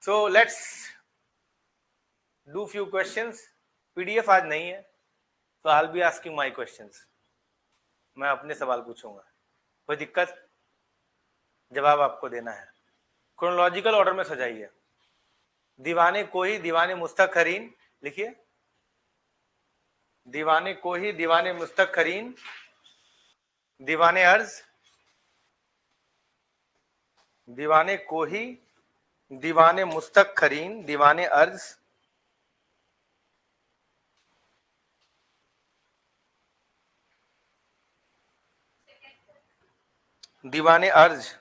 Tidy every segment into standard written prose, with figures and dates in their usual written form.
So let's do few questions. PDF आज नहीं है, so I'll be asking my questions. मैं अपने सवाल पूछूंगा, कोई दिक्कत? जवाब आपको देना है। क्रोनोलॉजिकल ऑर्डर में सजाइए। दीवाने को ही दीवाने मुस्तखरीन लिखिए। दीवाने को ही दीवाने मुस्तखरीन, दीवाने अर्ज, दीवाने को ही दीवाने मुस्तखरीन, दीवाने अर्ज, दीवाने अर्ज,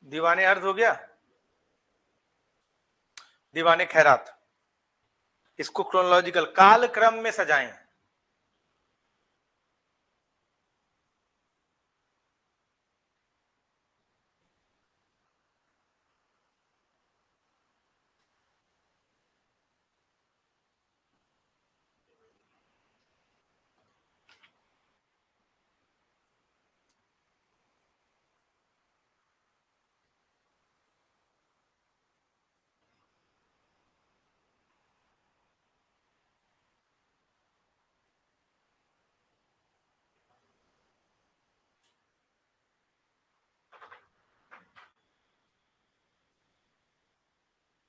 दीवाने अर्ज हो गया, दीवाने खैरात। इसको क्रोनोलॉजिकल काल क्रम में सजाएं।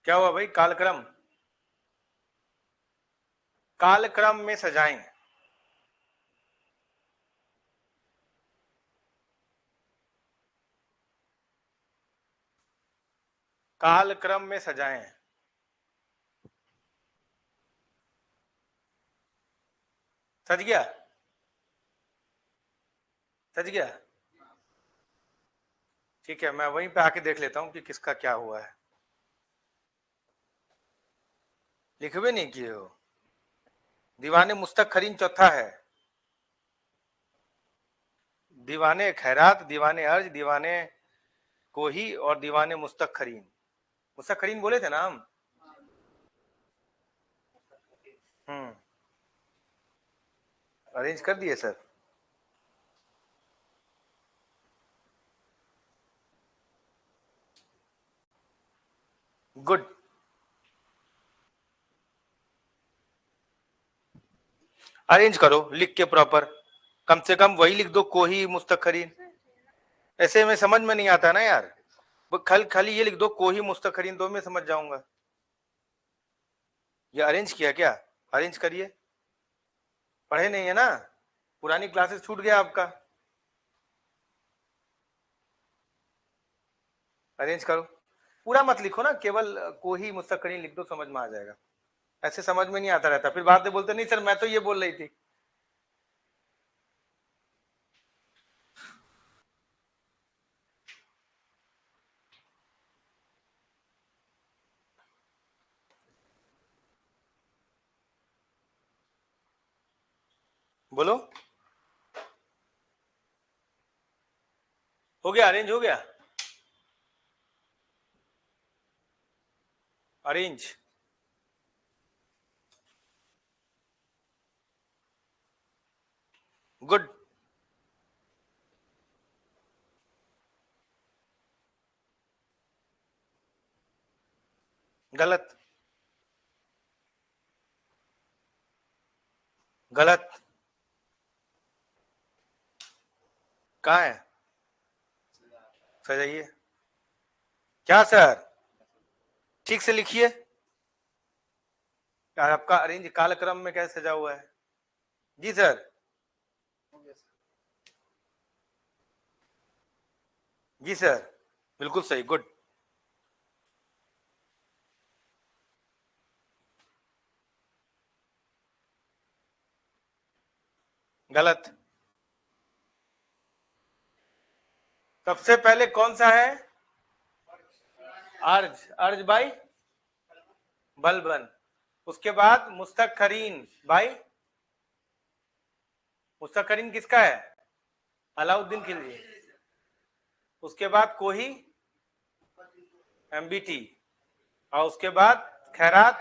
क्या हुआ भाई? कालक्रम, कालक्रम में सजाएं। कालक्रम में सजाएं। सज गया? सज गया? ठीक है, मैं वहीं पे आके देख लेता हूं कि किसका क्या हुआ है। लिख भी नहीं किए हो। दीवाने मुस्तखरीन चौथा है, दीवाने खैरात, दीवाने अर्ज, दीवाने कोही और दीवाने मुस्तखरीन। मुस्तखरीन बोले थे ना हम? अरेंज कर दिए सर। गुड। अरेंज करो लिख के प्रॉपर, कम से कम वही लिख दो, कोही मुस्तखरीन। ऐसे में समझ में नहीं आता ना यार, खाली ये लिख दो कोही मुस्तखरीन, तो मैं समझ जाऊंगा। ये अरेंज किया क्या? अरेंज करिए। पढ़े नहीं है ना, पुरानी क्लासेस छूट गया आपका। अरेंज करो, पूरा मत लिखो ना, केवल कोही मुस्तखरीन लिख दो, समझ में आ जाएगा। ऐसे समझ में नहीं आता रहता, फिर बाद में बोलते नहीं सर मैं तो ये बोल रही थी। बोलो, हो गया? अरेंज हो गया? अरेंज। गुड। गलत। गलत। कहाँ है? सजाइए। क्या सर? ठीक से लिखिए। आपका अरेंज कालक्रम में कैसे सजा हुआ है? जी सर। जी सर, बिल्कुल सही। गुड। गलत। सबसे पहले कौन सा है? अर्ज। अर्ज भाई बलबन। उसके बाद मुस्तखरीन भाई मुस्तकरीन किसका है? अलाउद्दीन खिलजी। उसके बाद कोही एमबीटी, और उसके बाद खैरात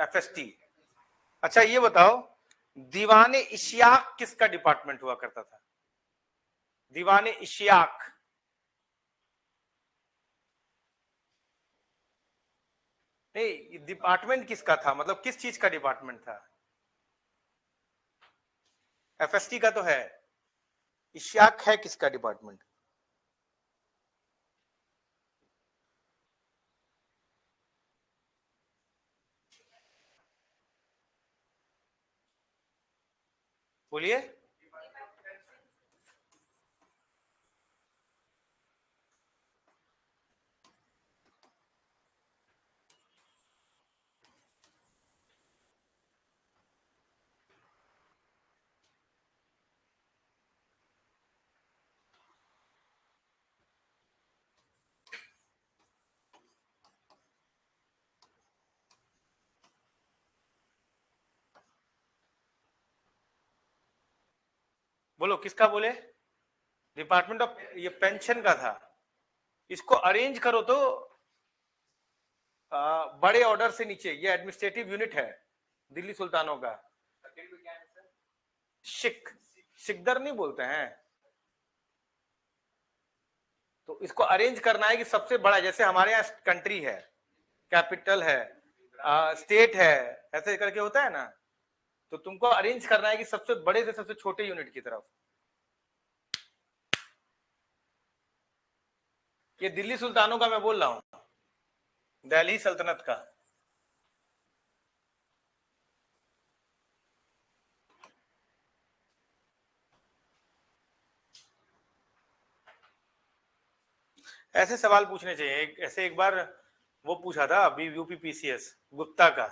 एफएसटी। अच्छा ये बताओ, दीवाने इशियाक किसका डिपार्टमेंट हुआ करता था? दीवाने इशियाक नहीं, डिपार्टमेंट किसका था, मतलब किस चीज का डिपार्टमेंट था? एफएसटी का तो है, इशियाक है किसका डिपार्टमेंट? बोलिए। बोलो किसका बोले? डिपार्टमेंट ऑफ, ये पेंशन का था। इसको अरेंज करो तो बड़े ऑर्डर से नीचे, ये एडमिनिस्ट्रेटिव यूनिट है दिल्ली सुल्तानों का। शिक सिकदर नहीं बोलते हैं, तो इसको अरेंज करना है कि सबसे बड़ा, जैसे हमारे यहाँ कंट्री है, कैपिटल है, स्टेट है, ऐसे करके होता है ना, तो तुमको अरेंज करना है कि सबसे बड़े से सबसे छोटे यूनिट की तरफ। ये दिल्ली सुल्तानों का मैं बोल रहा हूं, दिल्ली सल्तनत का। ऐसे सवाल पूछने चाहिए। ऐसे एक बार वो पूछा था अभी यूपी पीसीएस गुप्ता का।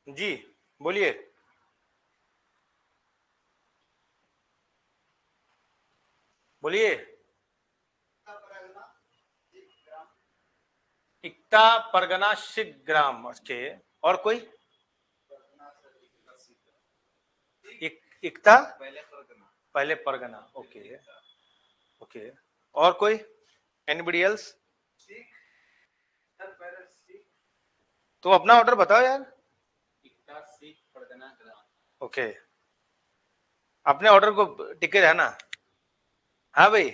जी बोलिए। बोलिए। इक्ता परगना शिवग्राम के, और कोई? इक्ता पहले परगना, ओके ओके। और कोई? Anybody else? तो अपना ऑर्डर बताओ यार। ओके, अपने ऑर्डर को टिके रहना। हाँ भाई,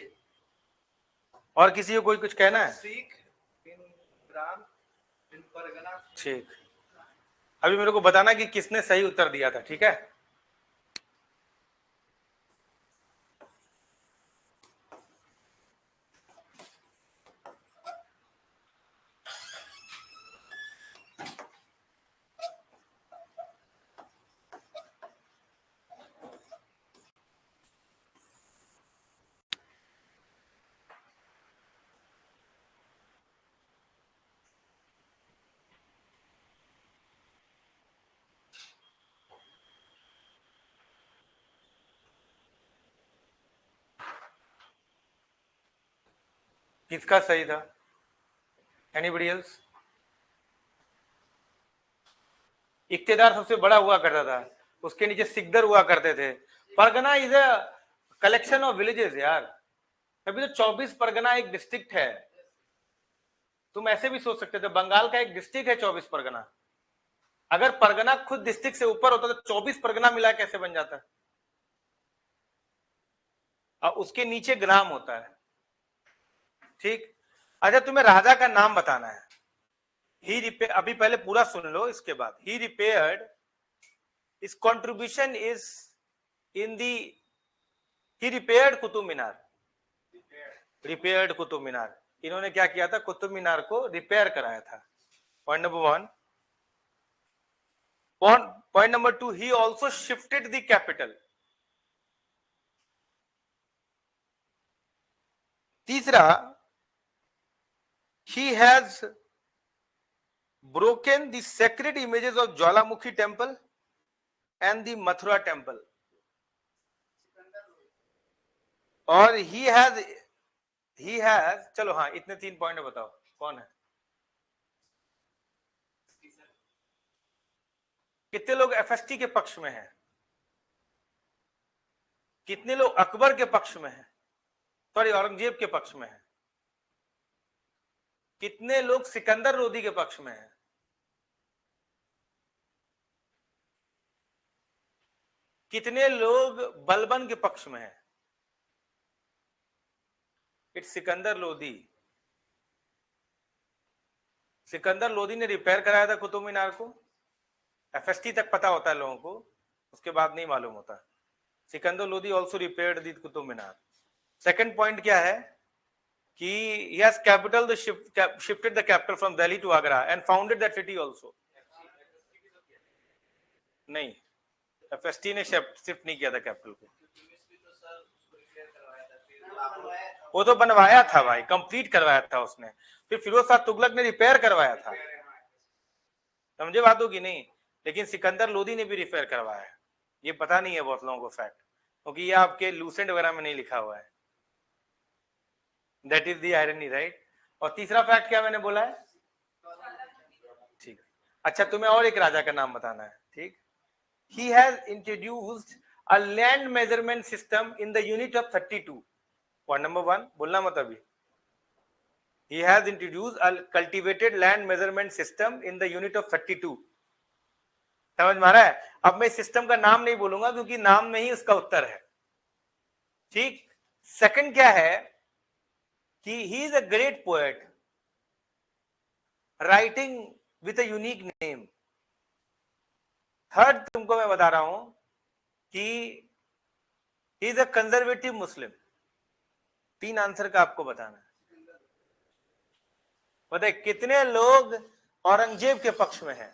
और किसी को कोई कुछ कहना है? ठीक, अभी मेरे को बताना कि किसने सही उत्तर दिया था, ठीक है? किसका सही था? Anybody else? इक्तेदार सबसे बड़ा हुआ करता था, उसके नीचे सिकदर हुआ करते थे। Pargana is a collection of villages यार। अभी तो 24 परगना एक डिस्ट्रिक्ट है। तुम ऐसे भी सोच सकते थे, बंगाल का एक डिस्ट्रिक्ट है 24 परगना। अगर परगना खुद डिस्ट्रिक्ट से ऊपर होता तो 24 परगना मिला कैसे बन जाता? और उसके नीचे ग्राम होता है, ठीक। अच्छा तुम्हें राजा का नाम बताना है। ही रिपेयर, अभी पहले पूरा सुन लो, इसके बाद ही repaired, his contribution is in the, he repaired Qutub Minar, repaired Qutub Minar. इन्होंने क्या किया था? कुतुब मीनार को रिपेयर कराया था। Point number 1। Point number 2, he also shifted the capital. तीसरा, he has broken the sacred images of Jwalamukhi temple and the Mathura temple. और he has, चलो हाँ, इतने 3 पॉइंट बताओ कौन है? कितने लोग एफएसटी के पक्ष में हैं? कितने लोग अकबर के पक्ष में हैं? सॉरी, औरंगजेब के पक्ष में हैं? कितने लोग सिकंदर लोदी के पक्ष में हैं? कितने लोग बलबन के पक्ष में हैं? इट्स सिकंदर लोदी। सिकंदर लोदी ने रिपेयर कराया था कुतुब मीनार को। एफएसटी तक पता होता है लोगों को, उसके बाद नहीं मालूम होता। सिकंदर लोदी ऑल्सो रिपेयर्ड दी कुतुब मीनार। सेकंड पॉइंट क्या है कि he has shifted the capital from Delhi to Agra and founded that city also. नहीं, एफएसटी ने शिफ्ट नहीं किया था कैपिटल को। वो तो बनवाया था भाई, कंप्लीट करवाया था उसने, फिर फिरोज शाह तुगलक ने रिपेयर करवाया था, समझे बातों की नहीं। लेकिन सिकंदर लोदी ने भी रिपेयर करवाया, ये पता नहीं है बहुत लोगों को फैक्ट, क्योंकि ये आपके लूसेंट वगैरह में नहीं लिखा हुआ है। That is the irony, right. और तीसरा फैक्ट क्या मैंने बोला है? ठीक। अच्छा, तुम्हें और एक राजा का नाम बताना है, ठीक। He has introduced a land measurement system in the unit of 32. Point number 1, बोलना मत अभी। He has introduced a cultivated land measurement system in the unit of 32. समझ में आ रहा है? अब मैं सिस्टम का नाम नहीं बोलूंगा क्योंकि नाम में ही उसका उत्तर है, ठीक। सेकंड क्या है कि he is a great poet writing with a unique name. Third तुमको मैं बता रहा हूं कि he is a conservative Muslim. 3 answer का आपको बताना है। बताइए कितने लोग औरंगजेब के पक्ष में हैं?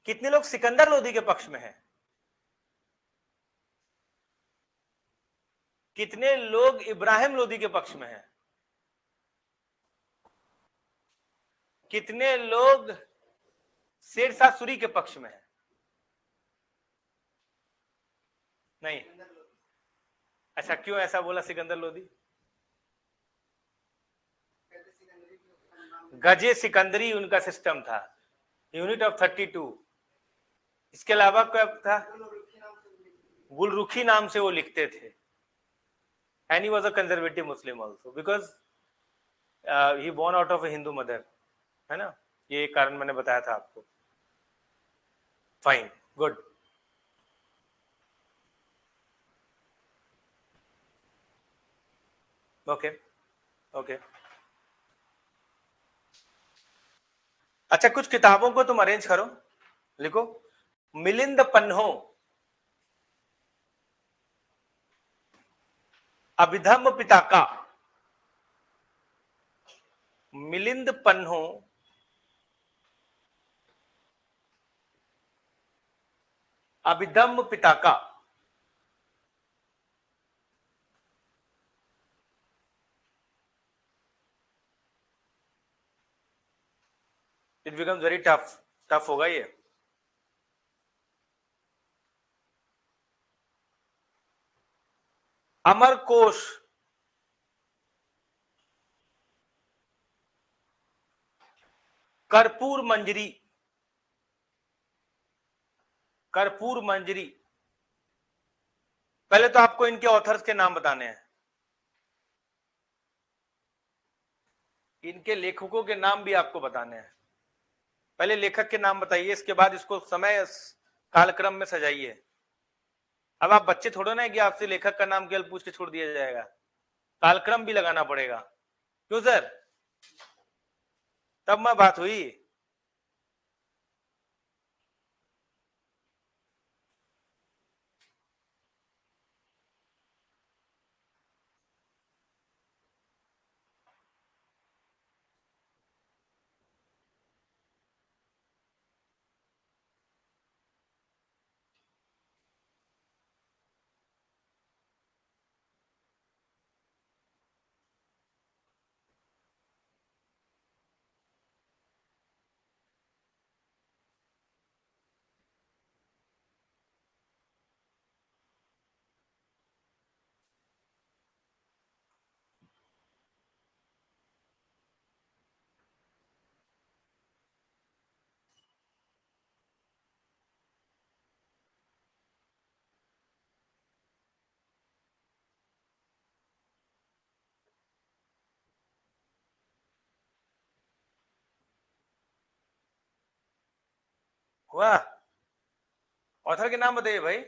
कितने लोग सिकंदर लोदी के पक्ष में हैं? कितने लोग इब्राहिम लोदी के पक्ष में हैं? कितने लोग शेरशाह सूरी के पक्ष में हैं? नहीं। अच्छा, क्यों ऐसा बोला सिकंदर लोदी? गजे सिकंदरी उनका सिस्टम था, यूनिट ऑफ 32। इसके अलावा क्या था? गुलरुखी नाम से वो लिखते थे। And he was a conservative Muslim also because he born out of a Hindu mother, है ना, ये कारण मैंने बताया था आपको। Fine, good. Okay okay. अच्छा, कुछ किताबों को तुम अरेंज करो, लिखो Milind Panho, Abhidhamma Pitaka. Milind Panho, Abhidhamma Pitaka. It becomes very tough, tough होगा ये। अमरकोश, कर्पूर मंजरी, कर्पूर मंजरी। पहले तो आपको इनके ऑथर्स के नाम बताने हैं, इनके लेखकों के नाम भी आपको बताने हैं। पहले लेखक के नाम बताइए, इसके बाद इसको समय कालक्रम में सजाइए। अब आप बच्चे थोड़े ना है कि आपसे लेखक का नाम केवल पूछ के छोड़ दिया जाएगा, कालक्रम भी लगाना पड़ेगा। क्यों सर? तब मैं बात हुई। हुआ? ऑथर के नाम बताइए भाई।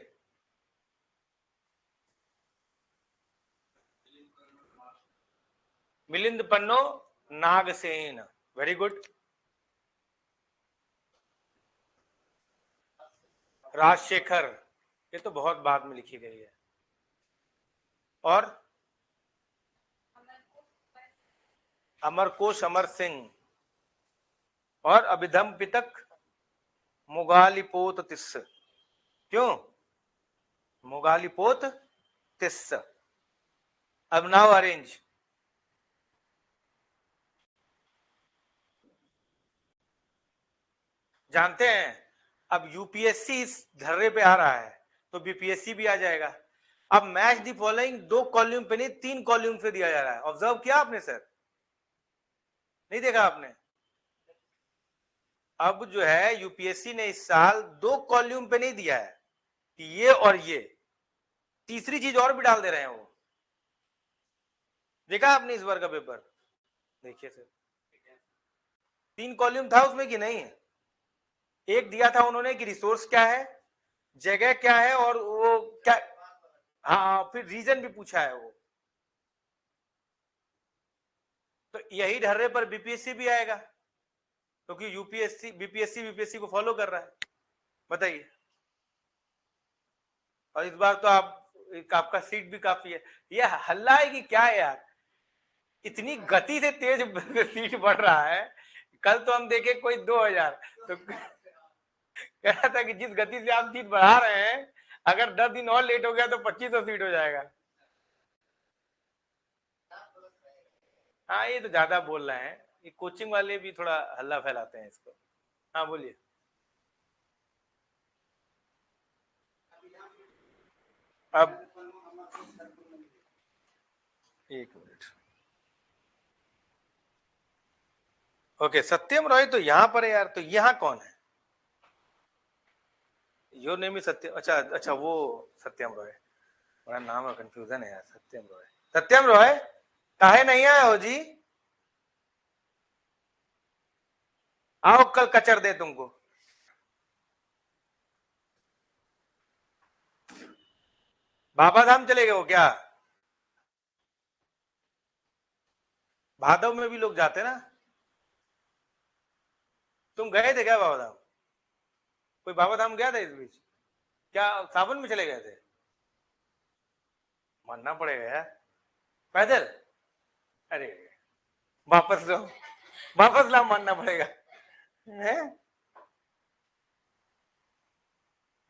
Milind Panno, Nagasena, very good. राजशेखर, ये तो बहुत बाद में लिखी गई है। और अमरकोश अमर सिंह, और अभिधम पितक मुगालिपोत तिस्स। क्यों मुगालिपोत तिस्स? अब नाउ अरेंज। जानते हैं अब यूपीएससी इस धर्रे पे आ रहा है तो बीपीएससी भी आ जाएगा। अब मैच दी फॉलोइंग 2 कॉल्यूम पे नहीं 3 कॉल्यूम से दिया जा रहा है। ऑब्जर्व किया आपने सर? नहीं देखा आपने? अब जो है यूपीएससी ने इस साल 2 कॉल्यूम पे नहीं दिया है कि ये और ये, तीसरी चीज और भी डाल दे रहे हैं वो। देखा आपने इस बार का पेपर? देखिए सर 3 कॉल्यूम था उसमें कि नहीं? एक दिया था उन्होंने कि रिसोर्स क्या है, जगह क्या है, और वो क्या, हाँ फिर रीजन भी पूछा है वो। तो यही ढर्रे पर बीपीएससी भी आएगा क्योंकि यूपीएससी बीपीएससी को फॉलो कर रहा है। बताइए। और इस बार तो आपका सीट भी काफी है। ये हल्ला है कि क्या है यार? इतनी गति से तेज सीट बढ़ रहा है। कल तो हम देखे कोई 2000, तो कह रहा था कि जिस गति से आप सीट बढ़ा रहे हैं अगर 10 दिन और लेट हो गया तो 2500 सीट हो जाएगा। हाँ ये तो ज्यादा बोल रहे हैं, ये कोचिंग वाले भी थोड़ा हल्ला फैलाते हैं इसको। हाँ बोलिए। अब एक मिनट। ओके सत्यम रॉय तो यहाँ पर है यार, तो यहाँ कौन है? योर नेम इज सत्यम, अच्छा अच्छा वो सत्यम रॉय, बड़ा नाम है, कंफ्यूजन है यार। सत्यम रॉय, सत्यम रॉय काहे नहीं आए हो जी? आओ कल कचर दे तुमको। बाबा धाम चले गए हो क्या? भादव में भी लोग जाते ना। तुम गए थे क्या बाबा धाम? कोई बाबा धाम गया था इस बीच? क्या सावन में चले गए थे? मानना पड़ेगा यार। पैदल? अरे वापस लो, वापस ला, मानना पड़ेगा है?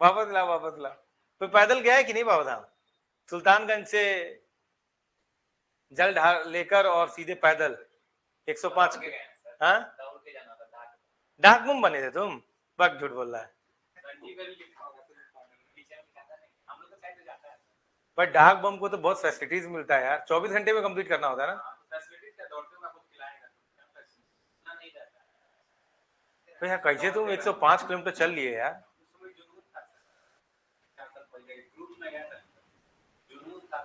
वापस ला, वापस ला। कोई पैदल गया है कि नहीं बाबा धाम? सुल्तानगंज से जल ढाल लेकर और सीधे पैदल 105 के। हाँ डाक बम बने थे तुम? बक झूठ बोल रहा है। पर डाक बम को तो बहुत फैसिलिटीज मिलता है यार, 24 घंटे में कंप्लीट करना होता है ना। तो यार कैसे तुम 105 किलोमीटर चल लिए यार?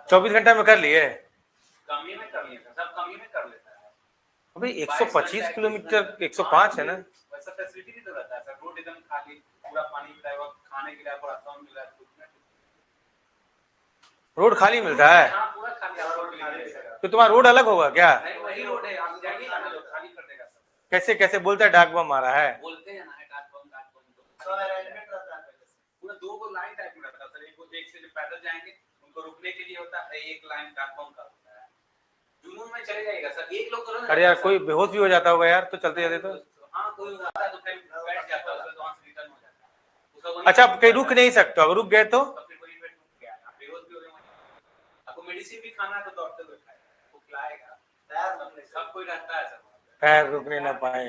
24 घंटा में कर लिए? अभी 125 किलोमीटर 105 है ना? वैसा फैसिलिटी भी तो रहता है सर, रोड एकदम खाली, पूरा पानी मिला है, खाने के लिए पूरा कम मिला है। रोड खाली मिलता है? हाँ पूरा खाली रोड मिलता है। तो तुम्हारा रोड अलग होगा क्या? नहीं वही रोड है, आप जाइए ना लोग खाली कर देगा सब। कैसे कैसे बोलता है डाक बम आ रहा है? बोलते हैं ना डाक बम तो अरेंजमेंट रहता है पूरा, 2 लाइन टाइप में रहता है सर। एक से जो पैदल जाएंगे उनको रुकने के लिए होता है, एक लाइन डाक बम का होता है। जुनून में चले जाएगा सर, एक लोग तो। अरे यार कोई बेहोश भी हो जाता होगा यार तो चलते जाते तो। हाँ कोई आता है तो फिर बैठ जाता है, तो वहां से रिटर्न हो जाता है। अच्छा कहीं रुक नहीं सकते, अगर रुक गए तो फिर वहीं पे रुक गया, आप बेहोश भी हो गए। आपको मेडिसिन भी खाना है तो दौड़ते हुए खाएगा, वो खिलाएगा। सब कोई रहता है सर, पैर रुकने ना पाए।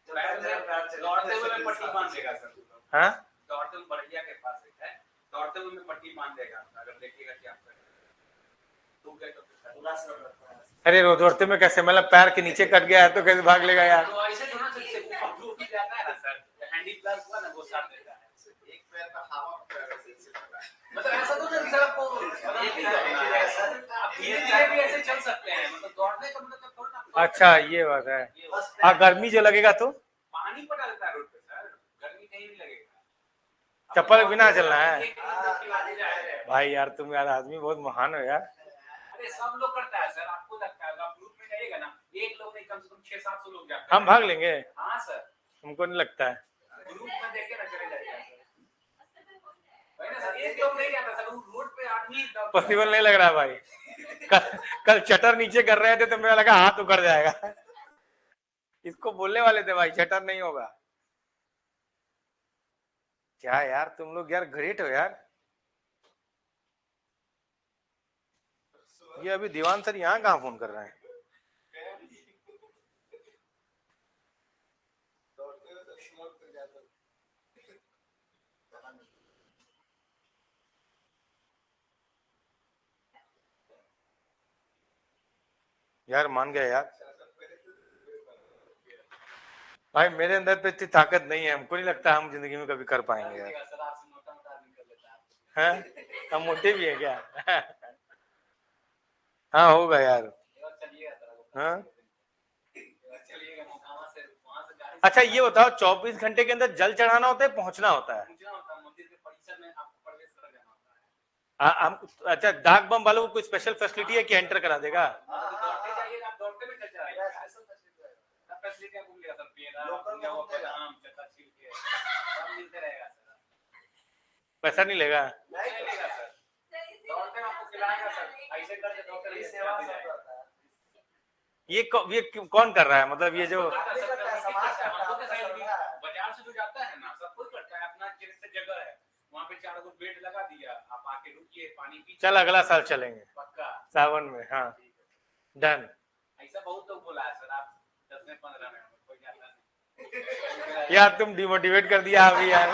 दौड़ते हुए में पट्टी बांध देगा सर। हाँ दौड़ते हुए बढ़िया के पास है, दौड़ते हुए में पट्टी बांध देगा, अगर देखिएगा कि आप रुक गए तो पूरा सब रहता है। अरे दौड़ते में कैसे, मतलब पैर के नीचे कट गया है तो कैसे भाग लेगा यार? तो ऐसे थोड़ा सा जाता है ना सर, हैंडी प्लग हुआ ना वो साथ देता है, एक पैर का हवा मतलब ऐसा तो नहीं सर, आपको आप धीरे-धीरे भी ऐसे चल सकते हैं, मतलब दौड़ने का मतलब थोड़ा। अच्छा ये बात है। हाँ गर्मी जो लगेगा तो पानी पटा देता है रोड पे सर, गर्मी कहीं नहीं लगेगा। चप्पल के बिना चलना है भाई यार, तुम यार आदमी बहुत महान हो यार। अरे सब लोग करता है सर, आपको लगता है आप ग्रुप में जाइएगा ना, एक लोग नहीं कम से कम 600-700 लोग जाते हैं। हम भाग लेंगे। हाँ सर, हमको नहीं लगता है ग्रुप में देखे ना चले जाइएगा सर, एक लोग नहीं जाता सर, रोड पे आदमी पॉसिबल नहीं लग रहा है भाई। कल चटर नीचे कर रहे थे तो मेरा लगा हाथ उखड़ जाएगा। इसको बोलने वाले थे भाई चटर नहीं होगा। क्या यार तुम लोग यार ग्रेट हो यार। ये अभी दीवान सर यहाँ कहाँ फोन कर रहे हैं? यार मान गया यार भाई, मेरे अंदर पे इतनी ताकत नहीं है, हमको नहीं लगता हम जिंदगी में कभी कर पाएंगे यार। हैं? हम मोटे भी है क्या? हाँ होगा यार। हाँ अच्छा ये बताओ 24 घंटे के अंदर जल चढ़ाना होता है पहुंचना होता है? अच्छा डाक बम वालों को कोई स्पेशल फैसिलिटी है कि एंटर करा देगा? पैसा नहीं लेगा? ये कौन कर रहा है, मतलब ये जो बाजार से जो जाता है ना सब कोई करता है, अपना जैसे जगह है वहाँ पे 4 गो बेड लगा दिया, आप आके रुकिए पानी पी। चल अगला साल चलेंगे पक्का सावन में। हाँ डन। ऐसा बहुत लोग बोला है सर, आप 10 में 15 में कोई जाता नहीं। यार तुम डिमोटिवेट कर दिया अभी यार।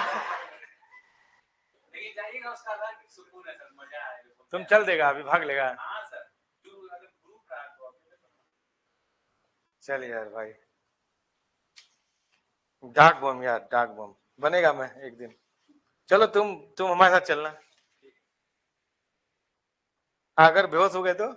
लेकिन जाइएगा उसका अलग सुकून है सर, मजा आएगा। तुम चल देगा अभी भाग लेगा? हाँ सर, अगर ग्रुप रहा तो चल यार भाई, डाक बम यार, डाक बम बनेगा मैं एक दिन। चलो तुम हमारे साथ चलना। अगर बेहोश हो गए तो?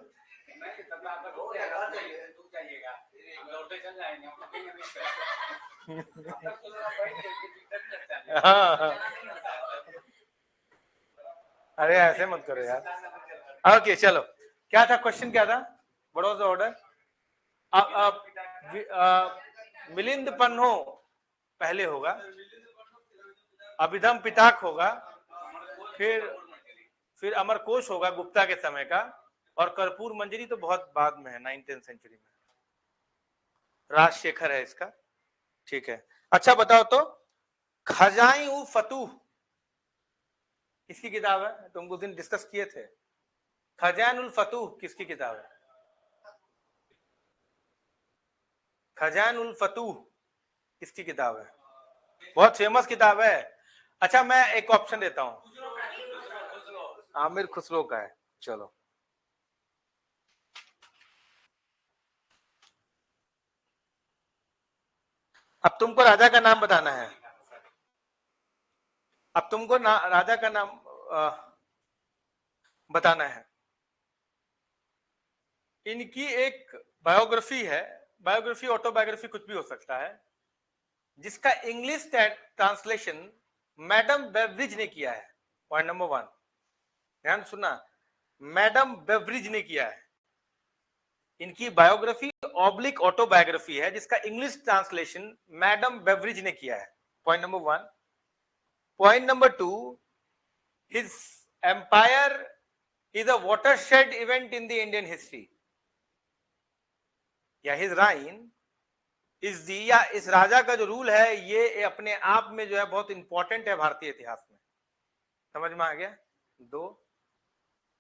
हाँ अरे ऐसे मत करो यार। ओके चलो, क्या था क्वेश्चन, क्या था? What was the order? Milind Panho पहले होगा, अभिधम पिताक होगा, फिर अमरकोश होगा गुप्ता के समय का, और कर्पूर मंजरी तो बहुत बाद में है, 9th सेंचुरी में। राजशेखर है इसका। ठीक है, अच्छा बताओ तो खजाई उ फतूह किसकी किताब है? तुम उस दिन डिस्कस किए थे। खजान उल फतूह किसकी किताब है? खजान उल फतूह किसकी किताब है? बहुत फेमस किताब है। अच्छा मैं एक ऑप्शन देता हूं, आमिर खुसरो का है। चलो अब तुमको राजा का नाम बताना है। अब तुमको राजा का नाम बताना है। इनकी एक बायोग्राफी है, बायोग्राफी ऑटोबायोग्राफी कुछ भी हो सकता है, जिसका इंग्लिश ट्रांसलेशन मैडम बेवरिज ने किया है। पॉइंट नंबर 1 ध्यान सुनना, मैडम बेवरिज ने किया है। इनकी बायोग्राफी ऑब्लिक ऑटोबायोग्राफी है जिसका इंग्लिश ट्रांसलेशन मैडम बेवरिज ने किया है। Point number 1। Point number 2, his empire is a watershed event in the Indian history, या his reign is the, या इस राजा का जो रूल है ये अपने आप में जो है बहुत इंपॉर्टेंट है भारतीय इतिहास में। समझ में आ गया? 2।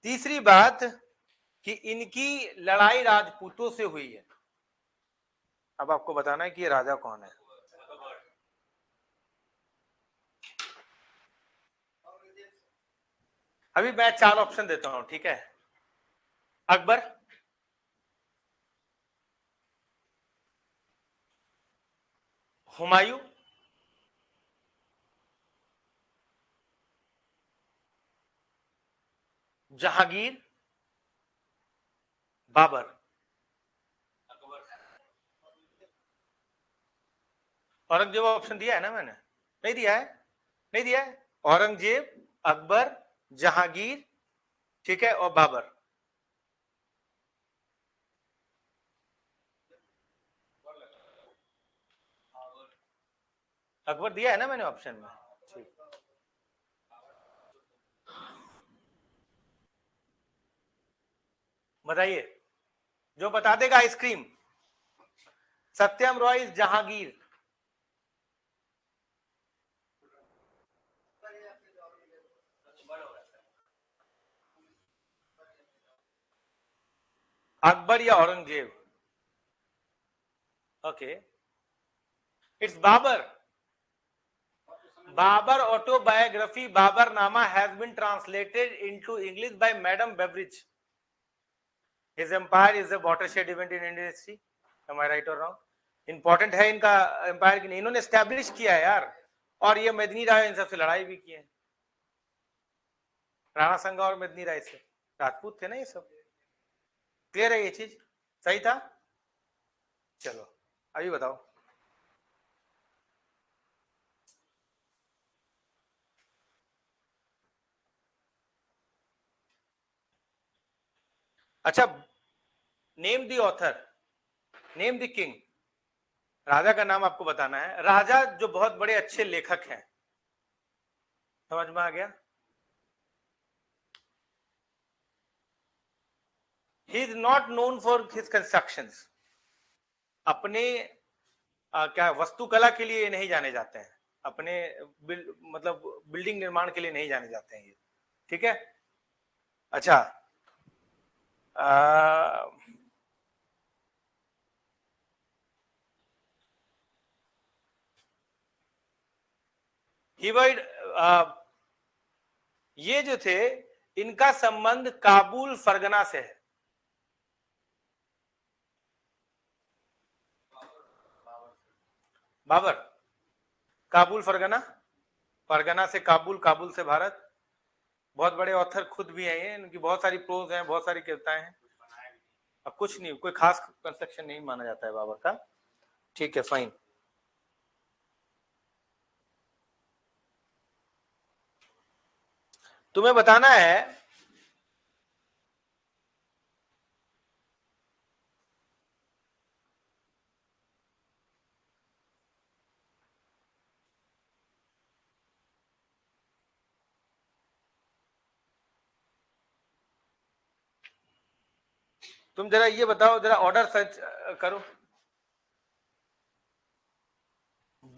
तीसरी बात कि इनकी लड़ाई राजपूतों से हुई है। अब आपको बताना है कि ये राजा कौन है। अभी मैं 4 ऑप्शन देता हूं, ठीक है? अकबर, हुमायूं, जहांगीर, बाबर। औरंगजेब ऑप्शन दिया है ना मैंने? नहीं दिया है? नहीं दिया है? औरंगजेब, अकबर, जहांगीर, ठीक है, और बाबर। अकबर दिया है ना मैंने ऑप्शन में, ठीक। बताइए, जो बता देगा आइसक्रीम। सत्यम रॉय इज जहांगीर। अकबर या Aurangzeb? Okay, it's Babur. Babur autobiography, Babarnama, has been translated into English by Madam Beveridge. His empire is a watershed event in Indian history. Am I right or wrong? Important है इनका एम्पायर की नहीं, इन्होंने एस्टेब्लिश किया है यार, और ये मेदिनी राय इन सबसे लड़ाई भी की है, राणा संगा और मेदिनी राय से, राजपूत थे ना ये सब। क्लियर है ये चीज? सही था? चलो अभी बताओ। अच्छा, name the author, name the king. राजा का नाम आपको बताना है, राजा जो बहुत बड़े अच्छे लेखक हैं, समझ में आ गया? He is not known for his constructions. अपने क्या वस्तुकला के लिए नहीं जाने जाते हैं, अपने मतलब बिल्डिंग निर्माण के लिए नहीं जाने जाते हैं ये, ठीक है? अच्छा, ये जो थे इनका संबंध काबुल फरगना से है। बाबर, काबुल फरगना, फरगना से काबुल, काबुल से भारत। बहुत बड़े ऑथर खुद भी हैं, इनकी बहुत सारी प्रोज हैं, बहुत सारी कविताएं हैं। अब कुछ नहीं, कोई खास कंस्ट्रक्शन नहीं माना जाता है बाबर का, ठीक है, फाइन। तुम्हें बताना है तुम जरा ये बताओ, जरा ऑर्डर सर्च करो।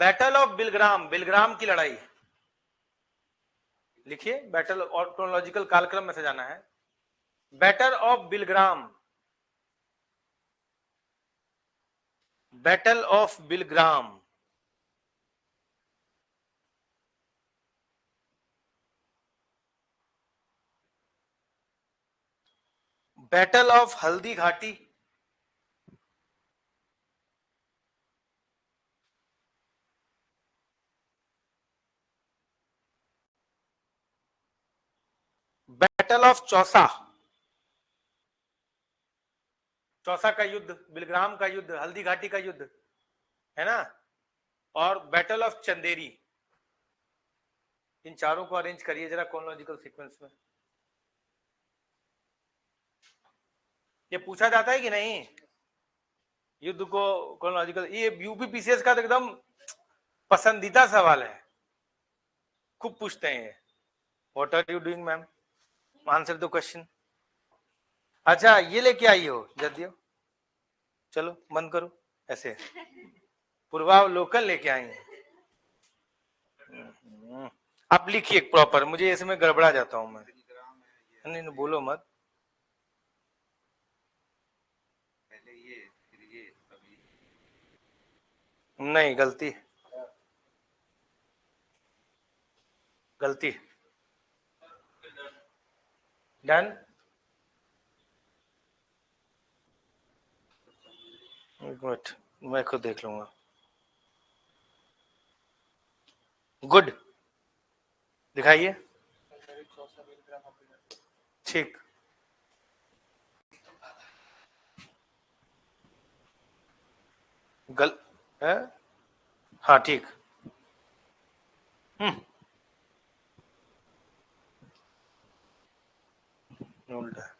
बैटल ऑफ बिलग्राम, बिलग्राम की लड़ाई लिखिए, बैटल और क्रोनोलॉजिकल कालक्रम में से जाना है। Battle of Bilgram, battle of Bilgram, battle of Haldi Ghati, battle of Chausa, Chausa का युद्ध, बिलग्राम का युद्ध, हल्दी घाटी का युद्ध, है ना, और बैटल ऑफ चंदेरी। इन चारों को अरेंज करिए जरा क्रोनोलॉजिकल सीक्वेंस में। ये पूछा जाता है कि नहीं युद्ध को क्रोनोलॉजिकल? ये यूपीपीसीएस का तो एकदम पसंदीदा सवाल है, खूब पूछते हैं ये। What are you doing ma'am, answer the question. अच्छा, ये लेके आई हो जदियो, चलो बंद करो ऐसे, पूर्वावलोकन लेके आई हैं। आप लिखिए प्रॉपर, मुझे इसमें गड़बड़ा जाता हूं मैं। नहीं, नहीं बोलो मत। नहीं, गलती गलती। डन, एक मिनट मैं खुद देख लूंगा। गुड, दिखाइए। ठीक, गल है, हाँ ठीक। उल्टा।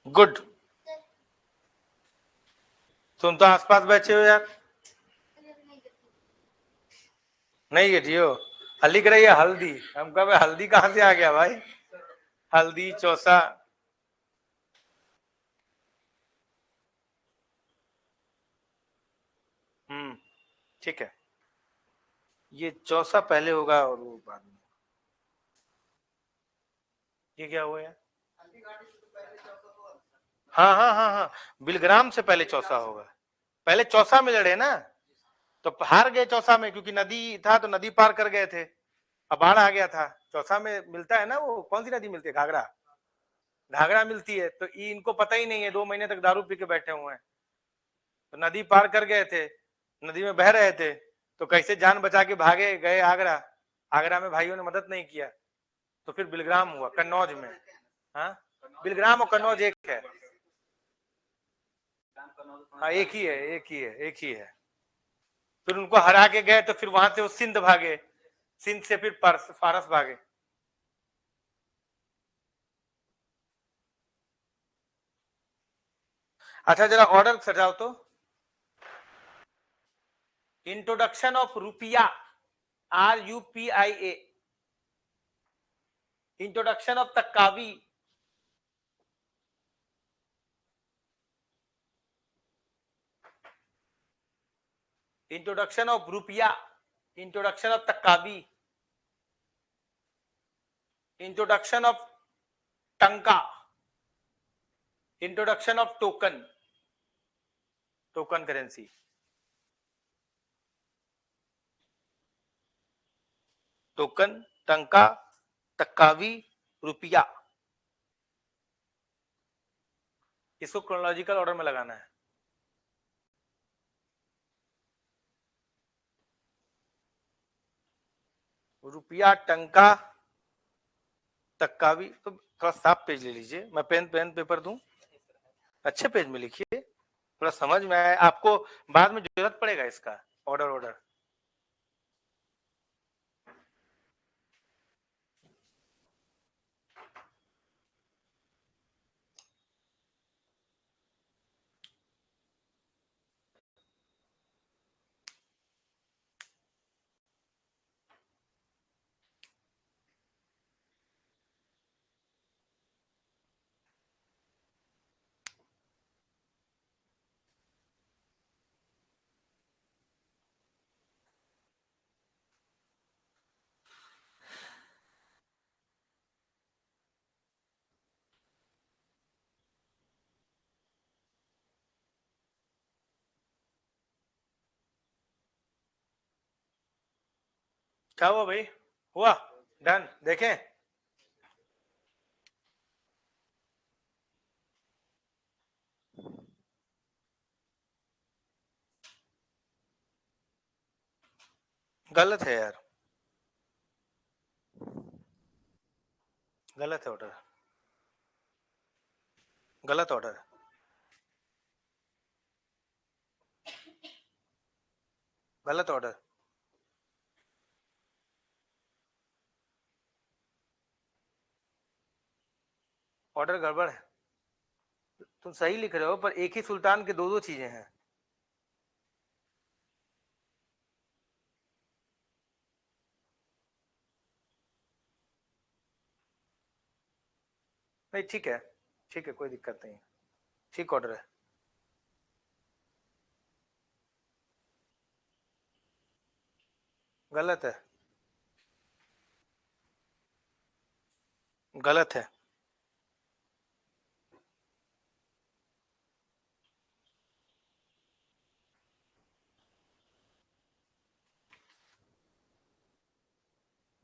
गुड। तुम तो आसपास बैठे हो यार, नहीं गिटी हो। लिख रही है हल्दी, हम कब हल्दी कहाँ से आ गया भाई, हल्दी चौसा। ठीक है, ये चौसा पहले होगा और वो बाद में। ये क्या हुआ यार? हाँ हाँ हाँ हाँ, बिलग्राम से पहले चौसा होगा, पहले चौसा में लड़े ना, तो हार गए चौसा में, क्योंकि नदी था तो नदी पार कर गए थे, अब बाढ़ आ गया था। चौसा में मिलता है ना, वो कौन सी नदी मिलती है, घाघरा, घाघरा मिलती है। तो इनको पता ही नहीं है, 2 महीने तक दारू पी के बैठे हुए हैं, तो नदी पार कर गए थे, नदी में बह रहे थे, तो कैसे जान बचा के भागे गए आगरा, आगरा में भाइयों ने मदद नहीं किया, तो फिर बिलग्राम हुआ कन्नौज में। हाँ, बिलग्राम और कन्नौज एक है, हाँ एक ही है, एक ही है, एक ही है। फिर उनको हरा के गए, तो फिर वहां से वो सिंध भागे, सिंध से फिर फारस भागे। अच्छा जरा ऑर्डर सजाओ तो। Introduction of rupaya, RUPIA, introduction of takkavi, introduction of rupaya, introduction of takkavi, introduction of tanka, introduction of token, token currency, token, tanka, takkavi, रुपया, इसको क्रोनोलॉजिकल ऑर्डर में लगाना है। रुपया, टंका, तक्कावी, तो थोड़ा साफ पेज ले लीजिए, मैं पेन पेपर दूं, अच्छे पेज में लिखिए, थोड़ा समझ में आए आपको, बाद में जरूरत पड़ेगा इसका ऑर्डर। क्या हुआ भाई, हुआ डन, देखें। गलत है यार, गलत है ऑर्डर, गलत ऑर्डर, गलत ऑर्डर, ऑर्डर गड़बड़ है। तुम सही लिख रहे हो, पर एक ही सुल्तान के दो चीजें हैं। नहीं ठीक है, ठीक है, कोई दिक्कत नहीं, ठीक ऑर्डर है। गलत है, गलत है,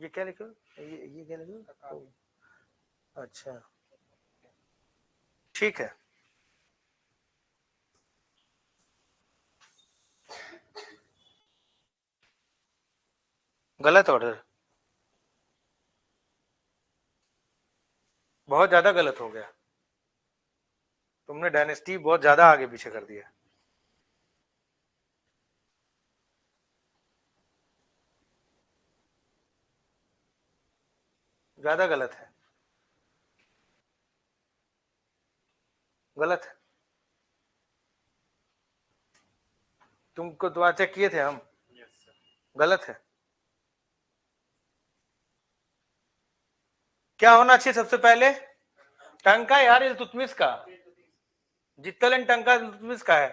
ये क्या लिखो, ये क्या लिखो, अच्छा ठीक है, गलत ऑर्डर, बहुत ज्यादा गलत हो गया, तुमने डायनेस्टी बहुत ज्यादा आगे पीछे कर दिया। ज्यादा गलत है, गलत है। तुमको तो चेक किए थे हम, गलत है। क्या होना चाहिए सबसे पहले? टंका यार, इल्तुतमिश का, जित्तल एंड टंका इल्तुतमिश का है।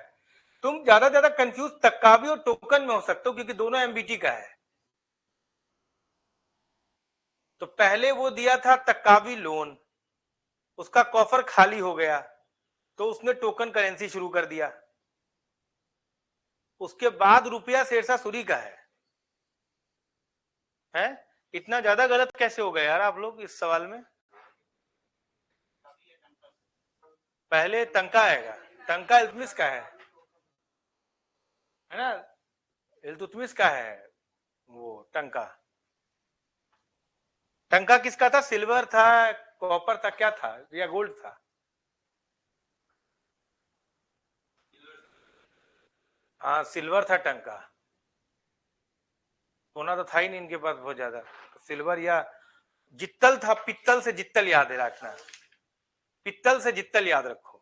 तुम ज्यादा कंफ्यूज तक्कावी और टोकन में हो सकते हो क्योंकि दोनों एमबीटी का है। तो पहले वो दिया था तक्कावी लोन, उसका कॉफर खाली हो गया तो उसने टोकन करेंसी शुरू कर दिया। उसके बाद रुपया शेरशाह सूरी का है? इतना ज्यादा गलत कैसे हो गए यार आप लोग इस सवाल में? पहले टंका आएगा, टंका इल्तुतमिश का है ना, इल्तुतमिश का है वो टंका। टंका किसका था? सिल्वर था, कॉपर था, क्या था, या गोल्ड था? हाँ सिल्वर था टंका, सोना तो था ही नहीं इनके पास बहुत ज्यादा, तो सिल्वर या जित्तल था। पित्तल से जित्तल याद है रखना, पित्तल से जित्तल याद रखो।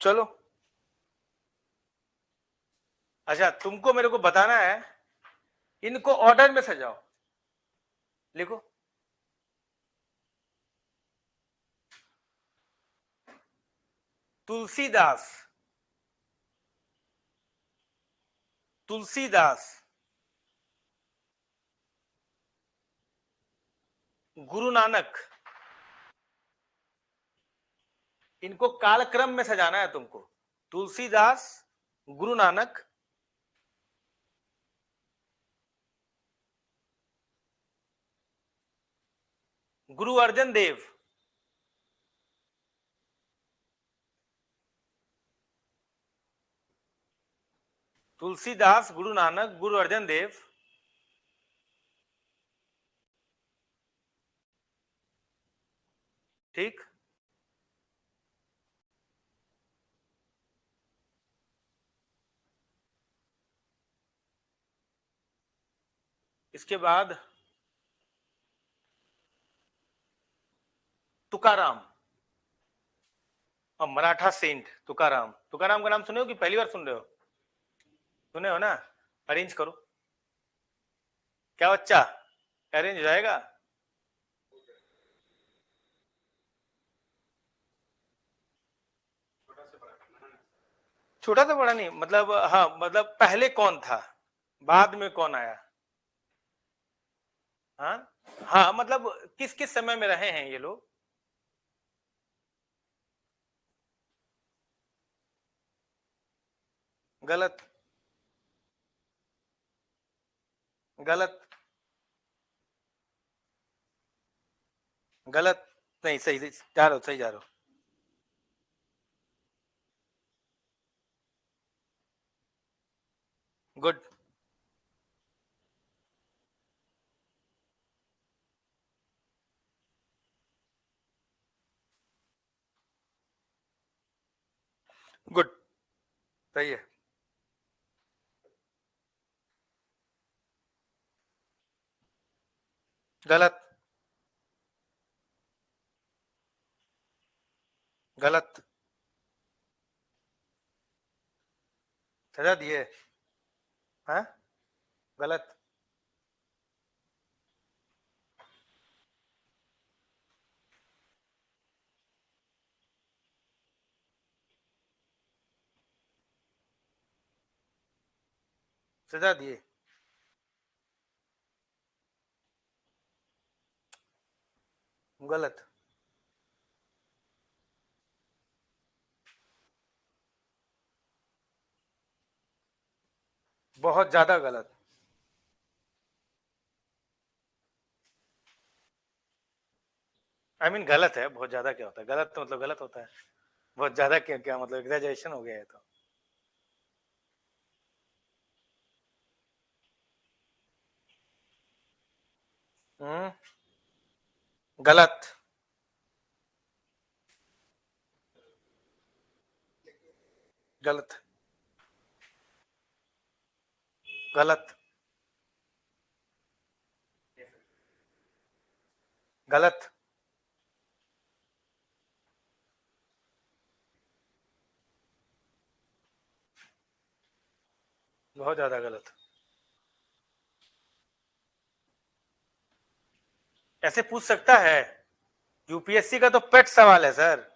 चलो अच्छा, तुमको मेरे को बताना है, इनको ऑर्डर में सजाओ। लिखो तुलसीदास, तुलसीदास, गुरु नानक, इनको कालक्रम में सजाना है तुमको। तुलसीदास, गुरु नानक, गुरु अर्जन देव, तुलसीदास, गुरु नानक, गुरु अर्जन देव, ठीक। इसके बाद तुकाराम, और मराठा सेंट तुकाराम। तुकाराम का नाम सुने हो कि पहली बार सुन रहे हो? सुने हो ना? अरेंज करो। क्या बच्चा, अरेंज हो जाएगा? छोटा से बड़ा नहीं, मतलब हाँ, मतलब पहले कौन था, बाद में कौन आया। हाँ हाँ, मतलब किस किस समय में रहे हैं ये लोग। गलत, गलत, गलत, नहीं सही जा रहे हो, सही जा रहे हो। गुड, गुड, सही है। गलत, गलत, सजा दिए। हाँ, गलत, सजा दिए। गलत, बहुत ज्यादा गलत। आई मीन गलत है, बहुत ज्यादा क्या होता है गलत, तो मतलब गलत होता है। बहुत ज्यादा क्या, क्या मतलब एग्जैजरेशन हो गया है तो। गलत, गलत, गलत, गलत, बहुत ज्यादा गलत। ऐसे पूछ सकता है? यूपीएससी का तो पेट सवाल है सर।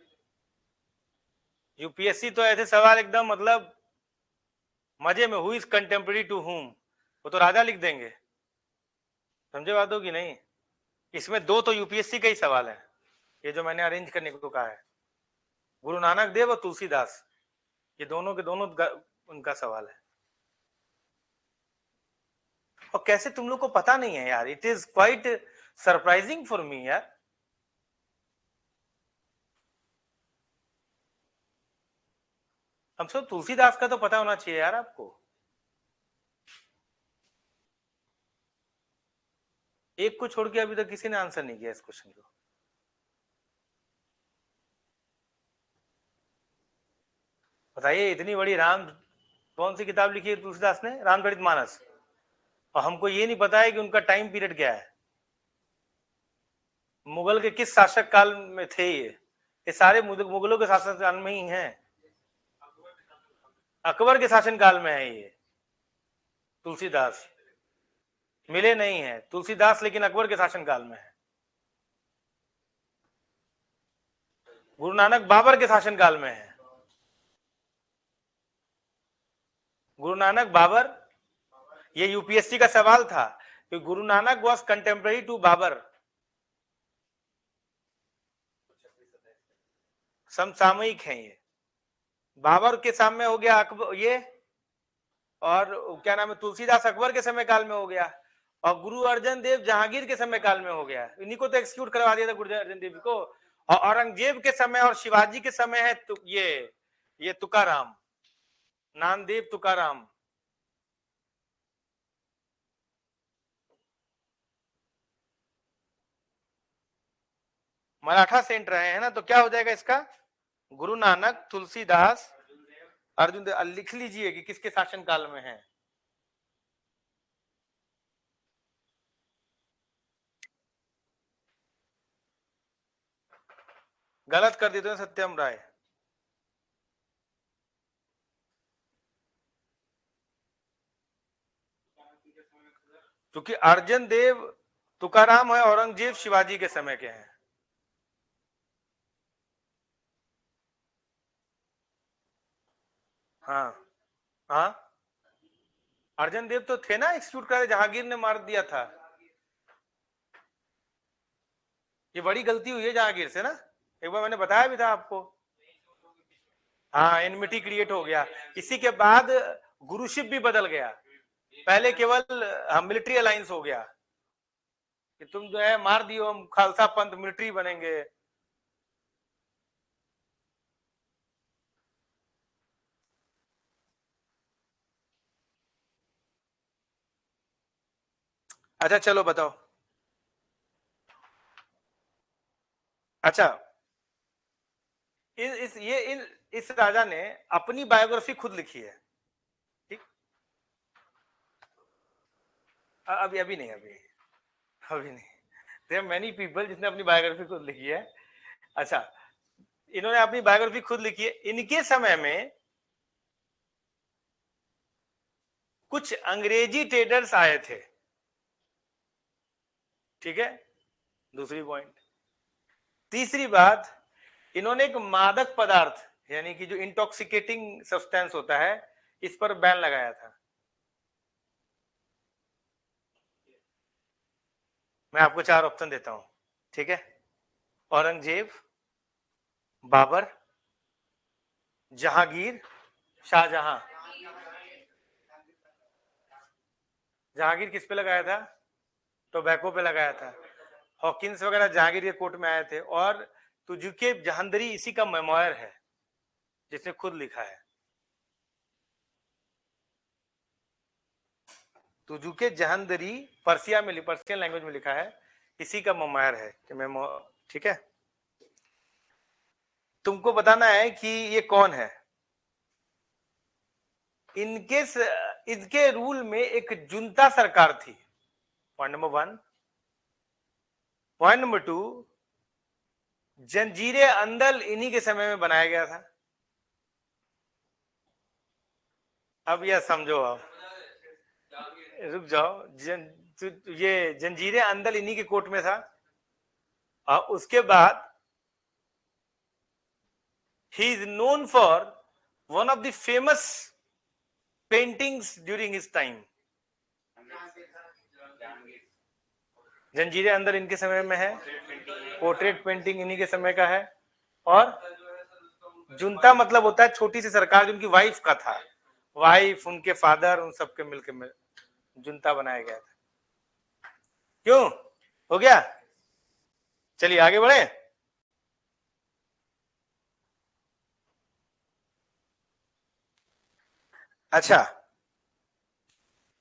यूपीएससी तो ऐसे सवाल एकदम मतलब मजे में, who is contemporary to whom, वो तो राजा लिख देंगे। समझे बातों की नहीं? इसमें दो तो यूपीएससी का ही सवाल है, ये जो मैंने अरेंज करने को कहा है, गुरु नानक देव और तुलसीदास, ये दोनों के दोनों उनका सवाल है। और कैसे तुम लोग को पता नहीं है यार, it is quite surprising for me यार। हम सब तुलसीदास का तो पता होना चाहिए यार आपको। एक को छोड़ के अभी तक किसी ने आंसर नहीं किया इस क्वेश्चन को। बताइए, इतनी बड़ी राम, कौन सी किताब लिखी है तुलसीदास ने? रामचरितमानस। और हमको ये नहीं पता है कि उनका टाइम पीरियड क्या है, मुगल के किस शासक काल में थे ये सारे मुगलों के शासक काल में ही हैं, अकबर के शासन काल में है ये तुलसीदास। मिले नहीं है तुलसीदास, लेकिन अकबर के शासन काल में है। गुरु नानक बाबर के शासन काल में है। गुरु नानक बाबर, ये यूपीएससी का सवाल था कि Guru Nanak was contemporary to Babar, समसामयिक है ये। बाबर के सामने हो गया अकबर ये, और क्या नाम है, तुलसीदास अकबर के समय काल में हो गया, और गुरु अर्जन देव जहांगीर के समय काल में हो गया। इन्हीं को तो एक्सिक्यूट करवा दिया था गुरु अर्जन देव को। और औरंगजेब के समय और शिवाजी के समय है ये तुकाराम, नामदेव तुकाराम। मराठा सेंट रहे हैं ना, तो क्या हो जाएगा इसका? गुरु नानक, तुलसीदास, अर्जुन देव। लिख लीजिए कि किसके शासन काल में है। गलत कर देते हैं सत्यम राय। क्योंकि अर्जन देव तुकाराम है, औरंगजेब शिवाजी के समय के हैं। हाँ हाँ, अर्जन देव तो थे ना एक्सिक्यूट करे, जहांगीर ने मार दिया था। ये बड़ी गलती हुई है जहांगीर से ना, एक बार मैंने बताया भी था आपको। हाँ, एनमिटी क्रिएट हो गया। इसी के बाद गुरुशिप भी बदल गया। पहले केवल मिलिट्री अलायंस हो गया कि तुम जो है मार दियो, हम खालसा पंथ मिलिट्री बनेंगे। अच्छा चलो बताओ। अच्छा, इस राजा ने अपनी बायोग्राफी खुद लिखी है, ठीक? अभी अभी नहीं, अभी नहीं। देयर मेनी पीपल जिसने अपनी बायोग्राफी खुद लिखी है। अच्छा, इन्होंने अपनी बायोग्राफी खुद लिखी है। इनके समय में कुछ अंग्रेजी ट्रेडर्स आए थे, ठीक है, दूसरी पॉइंट। तीसरी बात, इन्होंने एक मादक पदार्थ यानी कि जो इंटॉक्सिकेटिंग सब्सटेंस होता है, इस पर बैन लगाया था। मैं आपको चार ऑप्शन देता हूं, ठीक है? औरंगजेब, बाबर, जहांगीर, शाहजहां। जहांगीर किस पे लगाया था? टोबैको पे लगाया था। हॉकिंस वगैरह जहांगीर के कोर्ट में आए थे। और तुजुके जहांदरी इसी का मेमोयर है, जिसने खुद लिखा है। तुजुके जहांदरी पर्सियन लैंग्वेज में लिखा है, इसी का मेमोयर है कि मेमो, ठीक है? तुमको बताना है कि ये कौन है। इनके रूल में एक जुंता सरकार थी, point number 1। Point number 2, Zanjire Adl इन्हीं के समय में बनाया गया था। अब यह समझो, आप रुक जाओ। ये जंजीरे अंदल इन्हीं के कोर्ट में था। और उसके बाद he is known for one of the famous paintings during his time। जंजीरें अंदर इनके समय में है, पोर्ट्रेट पेंटिंग इन्हीं के समय का है। और जुंता मतलब होता है छोटी सी सरकार, जो उनकी वाइफ का था, वाइफ, उनके फादर, उन सबके मिलकर जुंता बनाया गया था। क्यों हो गया? चलिए आगे बढ़े। अच्छा,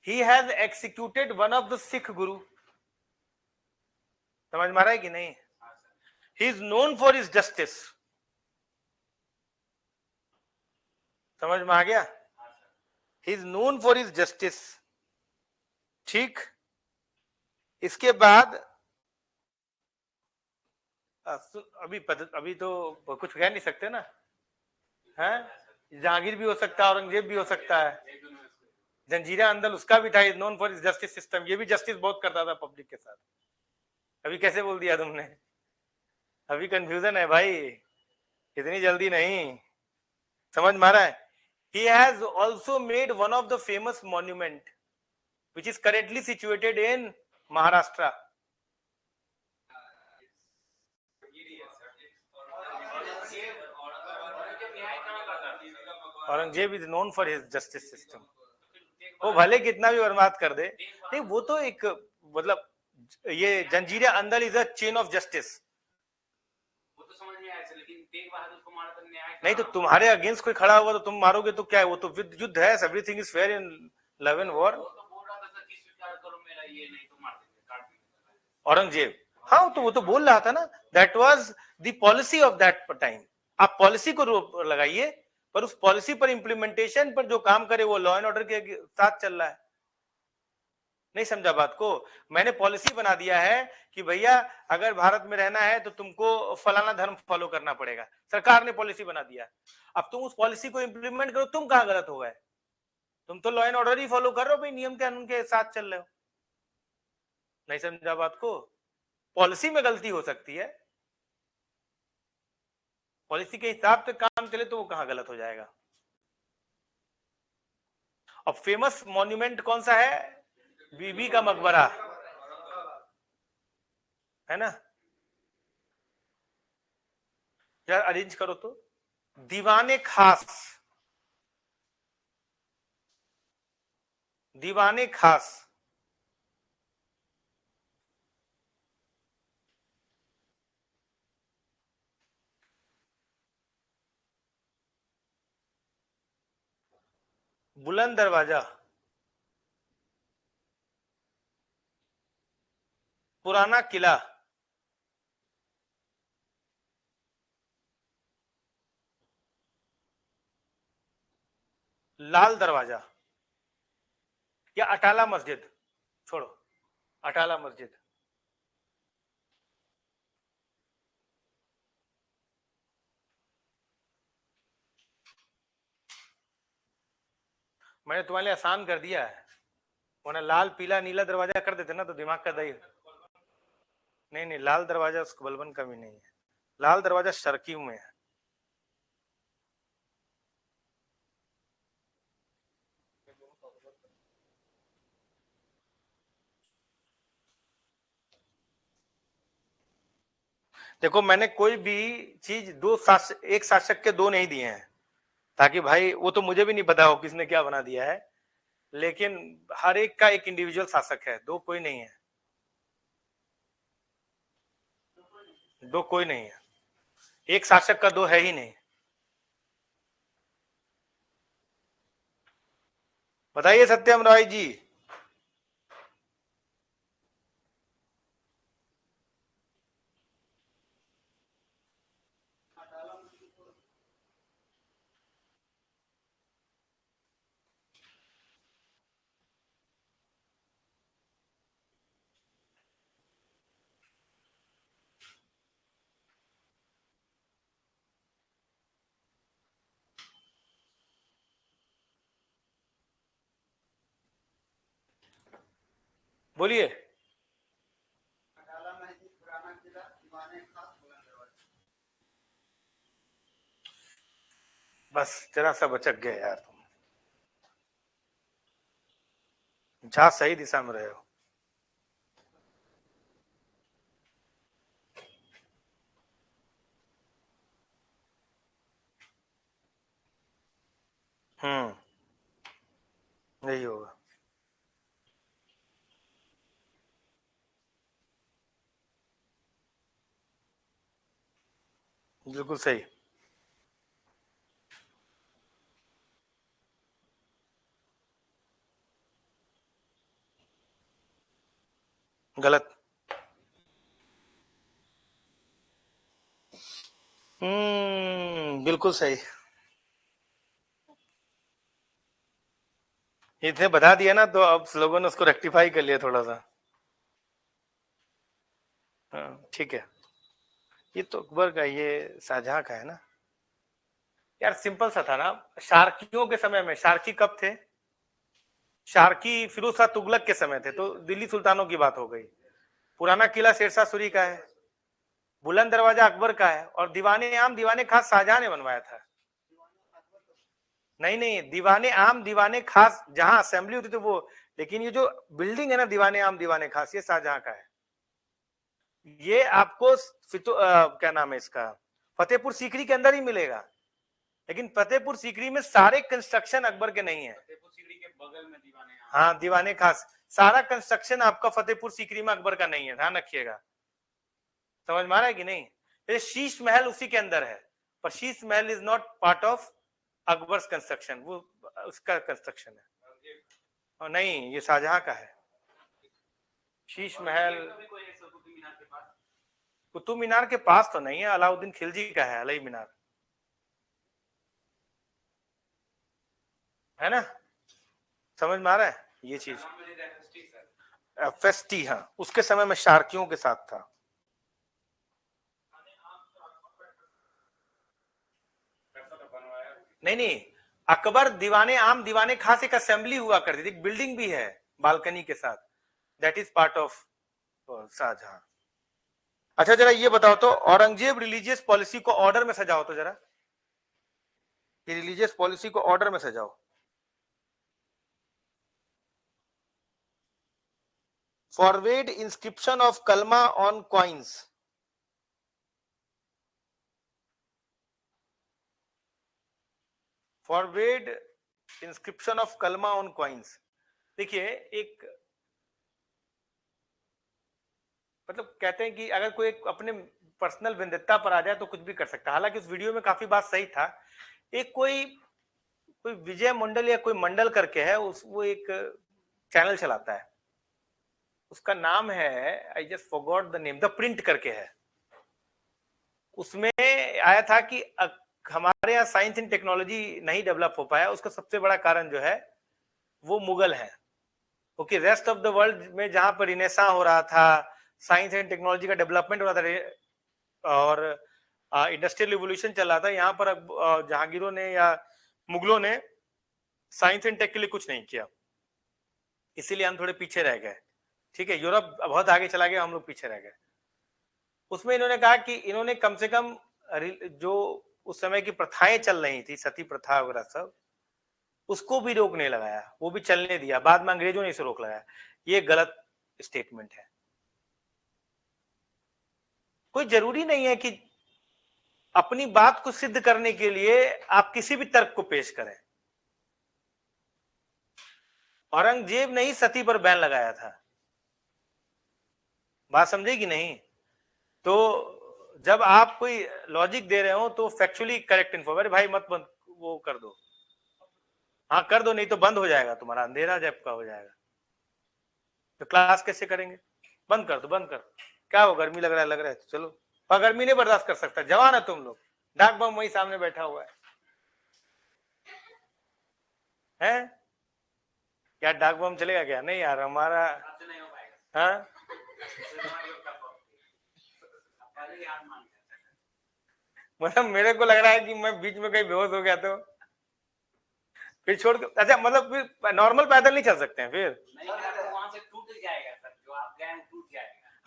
he has executed one of the Sikh guru। समझ में आ रहा है कि नहीं? he is known for his justice। समझ में आ गया? he is known for his justice। ठीक, इसके बाद अभी तो कुछ कह नहीं सकते ना, है? जहांगीर भी हो सकता है, औरंगजेब भी हो सकता है, जंजीरा अंदल उसका भी था। Is known for justice system, ये भी जस्टिस बहुत करता था पब्लिक के साथ। अभी कैसे बोल दिया तुमने? अभी कंफ्यूजन है भाई, इतनी जल्दी नहीं। समझ में आ रहा है? he has also made one of the famous monument which is currently situated in Maharashtra। Aurangzeb is known for his justice system. वो भले कितना भी बर्बाद कर दे, नहीं, वो तो एक मतलब, ये जंजीरे अंदर is a chain of justice. वो तो समझ में आया, लेकिन तेग बहादुर को मारा तो न्याय नहीं, तो तुम्हारे अगेंस्ट कोई खड़ा हुआ तो तुम मारोगे तो क्या है? वो तो युद्ध है, everything is fair in love and war. वो तो बोल रहा था सर कि स्वीकार करो मेरा ये, नहीं तो मार देंगे, काट देंगे। औरंगजेब, हाँ, तो वो तो बोल रहा था ना, that was the policy of that time. आप पॉलिसी को लगाइए, पर उस पॉलिसी पर इंप्लीमेंटेशन पर जो काम करे वो लॉ एंड ऑर्डर के साथ चल रहा है। नहीं समझा बात को? मैंने पॉलिसी बना दिया है कि भैया अगर भारत में रहना है तो तुमको फलाना धर्म फॉलो करना पड़ेगा, सरकार ने पॉलिसी बना दिया। अब तुम उस पॉलिसी को इंप्लीमेंट करो, तुम कहां गलत हो गए? तुम तो law and order he follow कर रहे हो भाई, नियम कानून के साथ चल रहे हो। नहीं समझा बात को? पॉलिसी में गलती हो सकती है, पॉलिसी के हिसाब से काम चले तो वो कहां गलत हो जाएगा। अब फेमस मॉन्यूमेंट कौन सा है? बीबी का मकबरा, है ना? यार अरेंज करो तो। दीवाने खास, दीवाने खास, बुलंद दरवाजा, पुराना किला, लाल दरवाजा, या अटाला मस्जिद। छोड़ो, अटाला मस्जिद। मैंने तुम्हारे लिए आसान कर दिया है, वरना लाल पीला नीला दरवाजा कर देते ना तो दिमाग का दही। नहीं नहीं, लाल दरवाजा उसको बलबन का भी नहीं है, लाल दरवाजा शर्की में है। देखो, मैंने कोई भी चीज एक शासक के दो नहीं दिए हैं, ताकि भाई वो तो मुझे भी नहीं पता हो किसने क्या बना दिया है, लेकिन हर एक का एक इंडिविजुअल शासक है, दो कोई नहीं है, दो कोई नहीं है, एक शासक का दो है ही नहीं। बताइए सत्यम रॉय जी। बोलिए। बस जरा सा बचक गए यार, तुम जहाँ सही दिशा में रहे हो। यही होगा। बिल्कुल सही। गलत। बिल्कुल सही। इतने बता दिया ना, तो अब लोगों ने उसको रेक्टिफाई कर लिया थोड़ा सा। हाँ ठीक है। ये तो अकबर का, ये शाहजहां का है ना यार। सिंपल सा था ना। शार्कियों के समय में, शार्की कब थे? शार्की फिरोज शाह तुगलक के समय थे, तो दिल्ली सुल्तानों की बात हो गई। पुराना किला शेरशाह सूरी का है, बुलंद दरवाजा अकबर का है, और दीवाने आम दीवाने खास शाहजहां ने बनवाया था। नहीं नहीं, दीवाने आम दीवाने खास जहां असेंबली होती थी वो, लेकिन ये जो बिल्डिंग है ना दीवाने आम दीवाने खास, ये शाहजहां का है। ये आपको क्या नाम है इसका, फतेहपुर सीकरी के अंदर ही मिलेगा। लेकिन फतेहपुर सीकरी में सारे कंस्ट्रक्शन अकबर के नहीं है। फतेहपुर सीकरी के बगल में दीवाने आम। हाँ दीवाने खास, सारा कंस्ट्रक्शन आपका फतेहपुर सीकरी में अकबर का नहीं है, ध्यान रखिएगा। समझ में आ रहा है कि नहीं? ये शीश महल उसी के अंदर है, पर Sheesh Mahal is not part of Akbar construction, वो उसका कंस्ट्रक्शन है। और नहीं, ये शाहजहां का है शीश महल। कुतुब मीनार के पास तो नहीं है, अलाउद्दीन खिलजी का है अलई मीनार, है ना? समझ में आ रहा है ये चीज? एफएसटी, हाँ, उसके समय में शार्कियों के साथ था। नहीं नहीं, अकबर दीवाने आम दीवाने खास एक असेंबली हुआ करती थी, बिल्डिंग भी है बालकनी के साथ, that is part of Shahjahan. अच्छा जरा ये बताओ तो, औरंगजेब रिलीजियस पॉलिसी को ऑर्डर में सजाओ तो जरा, ये रिलीजियस पॉलिसी को ऑर्डर में सजाओ। फॉरवर्ड इंस्क्रिप्शन ऑफ कलमा on coins. Forward inscription of कलमा ऑन कॉइन्स। देखिए, एक मतलब कहते हैं कि अगर कोई अपने पर्सनल विंध्यता पर आ जाए तो कुछ भी कर सकता है। हालांकि उस वीडियो में काफी बात सही था। एक कोई कोई विजय मंडल या कोई मंडल करके है, उस वो एक चैनल चलाता है, उसका नाम है, I just forgot the name, the print करके है। उसमें आया था कि हमारे यहाँ साइंस एंड टेक्नोलॉजी नहीं डेवलप हो पाया, उसका सबसे बड़ा कारण जो है वो मुगल है। क्योंकि रेस्ट ऑफ द वर्ल्ड में जहां पर रिनेसां हो रहा था, साइंस एंड टेक्नोलॉजी का डेवलपमेंट हो रहा था, और इंडस्ट्रियल रिवोल्यूशन चल रहा था, यहाँ पर जहांगीरों ने या मुगलों ने साइंस एंड टेक के लिए कुछ नहीं किया, इसीलिए हम थोड़े पीछे रह गए। ठीक है, यूरोप बहुत आगे चला गया, हम लोग पीछे रह गए। उसमें इन्होंने कहा कि इन्होंने कम से कम जो उस समय की प्रथाएं चल रही थी, सती प्रथा वगैरह सब, उसको भी रोकने लगाया, वो भी चलने दिया। बाद में अंग्रेजों ने इसे रोक लगाया। ये गलत स्टेटमेंट है। कोई जरूरी नहीं है कि अपनी बात को सिद्ध करने के लिए आप किसी भी तर्क को पेश करें। औरंगजेब ने ही सती पर बैन लगाया था, बात समझे कि नहीं? तो जब आप कोई लॉजिक दे रहे हो तो फैक्चुअली करेक्ट इन्फो, अरे भाई मत बंद, वो कर दो, हाँ कर दो, नहीं तो बंद हो जाएगा, तुम्हारा अंधेरा जब का हो जाएगा, तो क्लास कैसे करेंगे? बंद कर दो, बंद कर। क्या हो, गर्मी लग रहा है तो चलो, पर गर्मी नहीं बर्दाश्त कर सकता, जवान है तुम लोग। डाक बम वही सामने बैठा हुआ है क्या? डाक बम चलेगा क्या? नहीं यार, हमारा हाँ मतलब मेरे को लग रहा है कि मैं बीच में कहीं बेहोश हो गया तो फिर छोड़ के, अच्छा मतलब फिर नॉर्मल पैदल नहीं चल सकते हैं फिर? नहीं, वहां से टूट जाएगा सर,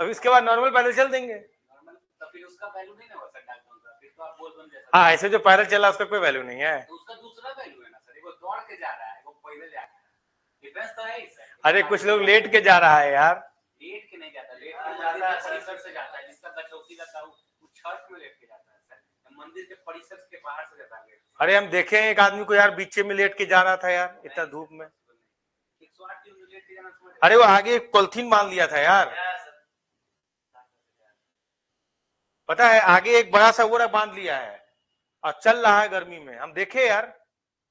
अब इसके बाद नॉर्मल पैदल चल देंगे। नॉर्मल तो फिर उसका वैल्यू नहीं ना हो सकता का, फिर तो आप बोल बन जैसा। हाँ, ऐसे जो पैदल चला उसका कोई वैल्यू नहीं है। तो उसका दूसरा वैल्यू है ना सर, वो दौड़ के जा रहा है, वो पैदल जा रहा है, डिफरेंस तो है ही सर। अरे कुछ लोग लेट के जा रहा है यार। लेट के नहीं जाता, लेट के मंदिर के परिसर से जाता है, जिसका गचौती रहता है वो छत में लेट के जाता है सर, मंदिर के परिसर के बाहर से जाता है। अरे हम देखे एक आदमी को यार बीचे में लेट के जा रहा था यार, इतना धूप में। 108 की लेट के जाना समझ। अरे वो आगे एक पॉलिथीन बांध लिया था यार, पता है, आगे एक बड़ा सा वो बांध लिया है और चल रहा है गर्मी में। हम देखे यार,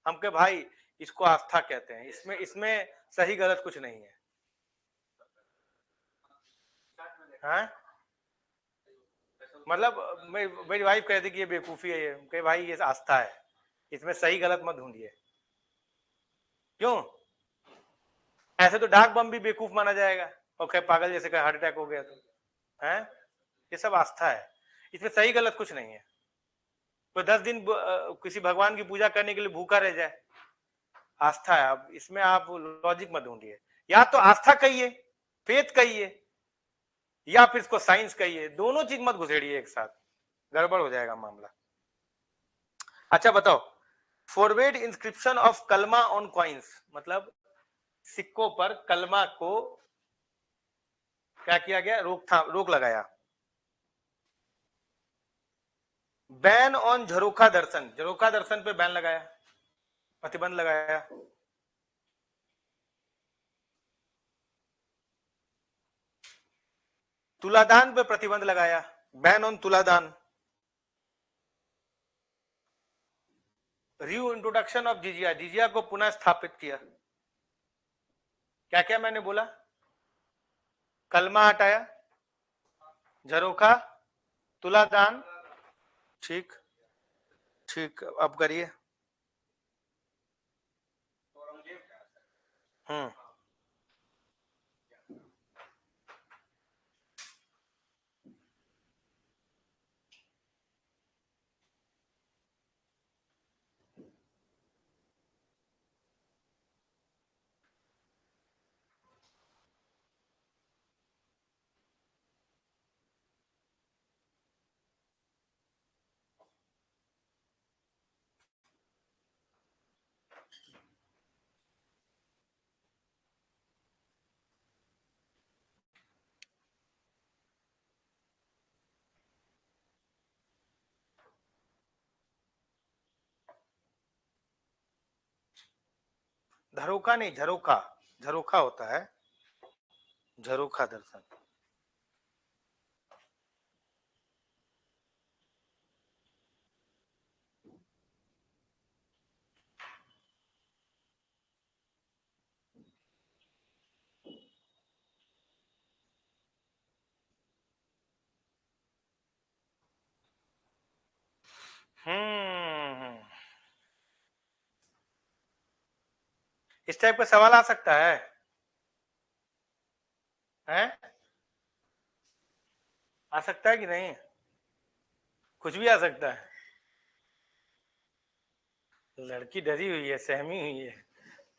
हम के भाई इसको आस्था कहते हैं, इसमें इसमें सही गलत कुछ नहीं है। हाँ? मतलब मेरी वाइफ कहती कि ये बेवकूफी है, ये भाई ये आस्था है, इसमें सही गलत मत ढूंढिए। क्यों? ऐसे तो डाक बम भी बेवकूफ माना जाएगा और कहीं पागल जैसे कहीं हार्ट अटैक हो गया तो है। ये सब आस्था है, इसमें सही गलत कुछ नहीं है। तो 10 दिन किसी भगवान की पूजा करने के लिए भूखा रह जाए, आस्था है। अब इसमें आप लॉजिक मत ढूंढिए, या तो आस्था कहिए, फेथ कहिए, या फिर इसको साइंस कहिए, दोनों चीज मत घुसेड़िए एक साथ, गड़बड़ हो जाएगा मामला। अच्छा बताओ, फॉरवर्ड इंस्क्रिप्शन ऑफ कलमा ऑन कॉइन्स, मतलब सिक्कों पर कलमा को क्या किया गया, रोक लगाया। बैन ऑन झरोखा दर्शन, झरोखा दर्शन पे बैन लगाया, प्रतिबंध लगाया। तुलादान पे प्रतिबंध लगाया, बैन ऑन तुलादान। री इंट्रोडक्शन ऑफ जिजिया, जिजिया को पुनः स्थापित किया। क्या क्या मैंने बोला, कलमा हटाया, झरोखा, तुलादान, ठीक ठीक, अब करिए। धरोखा नहीं, झरोखा, झरोखा होता है, झरोखा दर्शन। इस टाइप का सवाल आ सकता है, हैं? आ सकता है कि नहीं? कुछ भी आ सकता है। लड़की डरी हुई है, सहमी हुई है,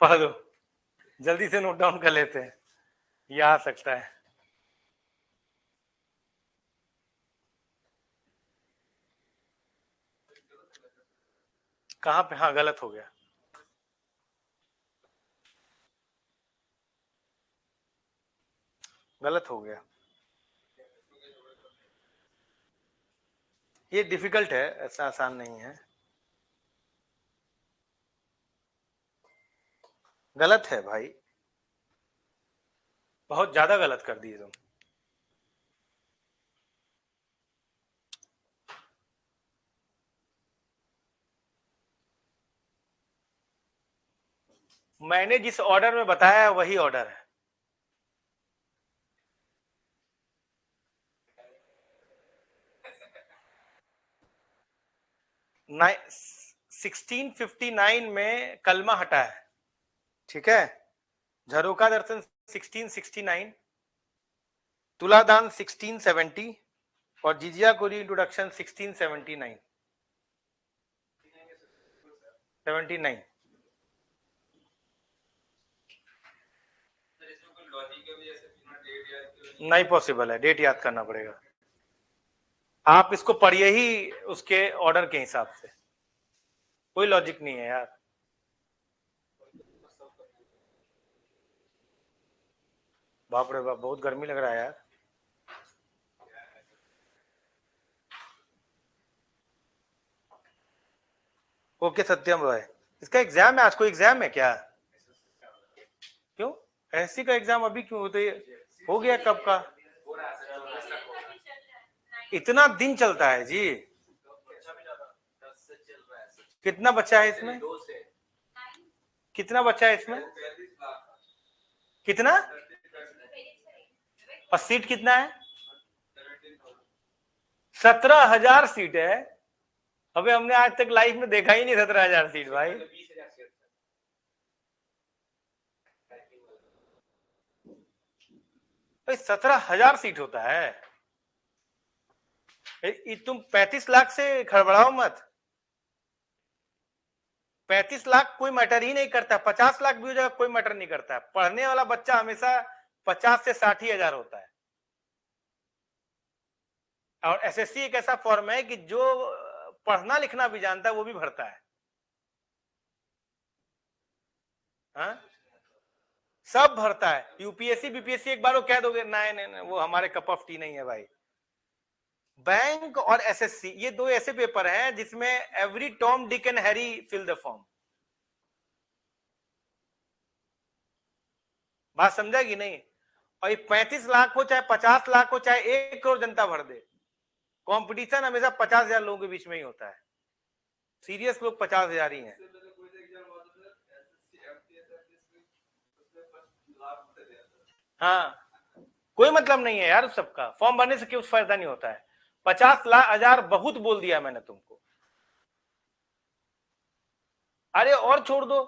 पढ़ दो, जल्दी से नोट डाउन कर लेते हैं, ये आ सकता है। कहां पे? हाँ, गलत हो गया, गलत हो गया, ये डिफिकल्ट है, ऐसा आसान नहीं है, गलत है भाई, बहुत ज्यादा गलत कर दिए तुम। मैंने जिस ऑर्डर में बताया है वही ऑर्डर है। 1659 में कलमा हटा है, ठीक है, झरोखा दर्शन 1669, तुलादान 1670 और जिजिया को री इंट्रोडक्शन 1679, 79। नहीं पॉसिबल है, डेट याद करना पड़ेगा। आप इसको पढ़िए ही उसके ऑर्डर के हिसाब से, कोई लॉजिक नहीं है यार। बाप रे बाप, बहुत गर्मी लग रहा है यार। ओके सत्यम भाई, इसका एग्जाम है आज, कोई एग्जाम है क्या? क्यों एससी का एग्जाम अभी क्यों? तो ये हो गया कब का? इतना दिन चलता है जी? कितना बच्चा है इसमें? कितना बच्चा है इसमें? कितना? और सीट कितना है? 17,000 सीट है। अबे हमने आज तक लाइफ में देखा ही नहीं 17,000 सीट भाई। भाई 17,000 सीट होता है? तुम 35 लाख से खड़बड़ाओ मत। 35 लाख कोई मैटर ही नहीं करता, 50 लाख भी हो जाएगा कोई मैटर नहीं करता। पढ़ने वाला बच्चा हमेशा 50 से 60,000 होता है। और एसएससी एक ऐसा फॉर्म है कि जो पढ़ना लिखना भी जानता है वो भी भरता है। हाँ? सब भरता है। यूपीएससी बीपीएससी एक बार वो कह दोगे नहीं नहीं नहीं वो हमारे कप ऑफ टी नहीं है भाई। बैंक और एसएससी ये दो ऐसे पेपर हैं जिसमें every Tom Dick and Harry fill the form. बात समझा कि नहीं? और ये 35 लाख हो चाहे 50 लाख हो चाहे 1 करोड़ जनता भर दे, कंपटीशन हमेशा 50,000 लोगों के बीच में ही होता है। सीरियस लोग 50,000 ही हैं। हाँ, कोई मतलब नहीं है यार उस सबका, फॉर्म भरने से कुछ फायदा नहीं होता है। 50,000 बहुत बोल दिया मैंने तुमको। अरे और छोड़ दो,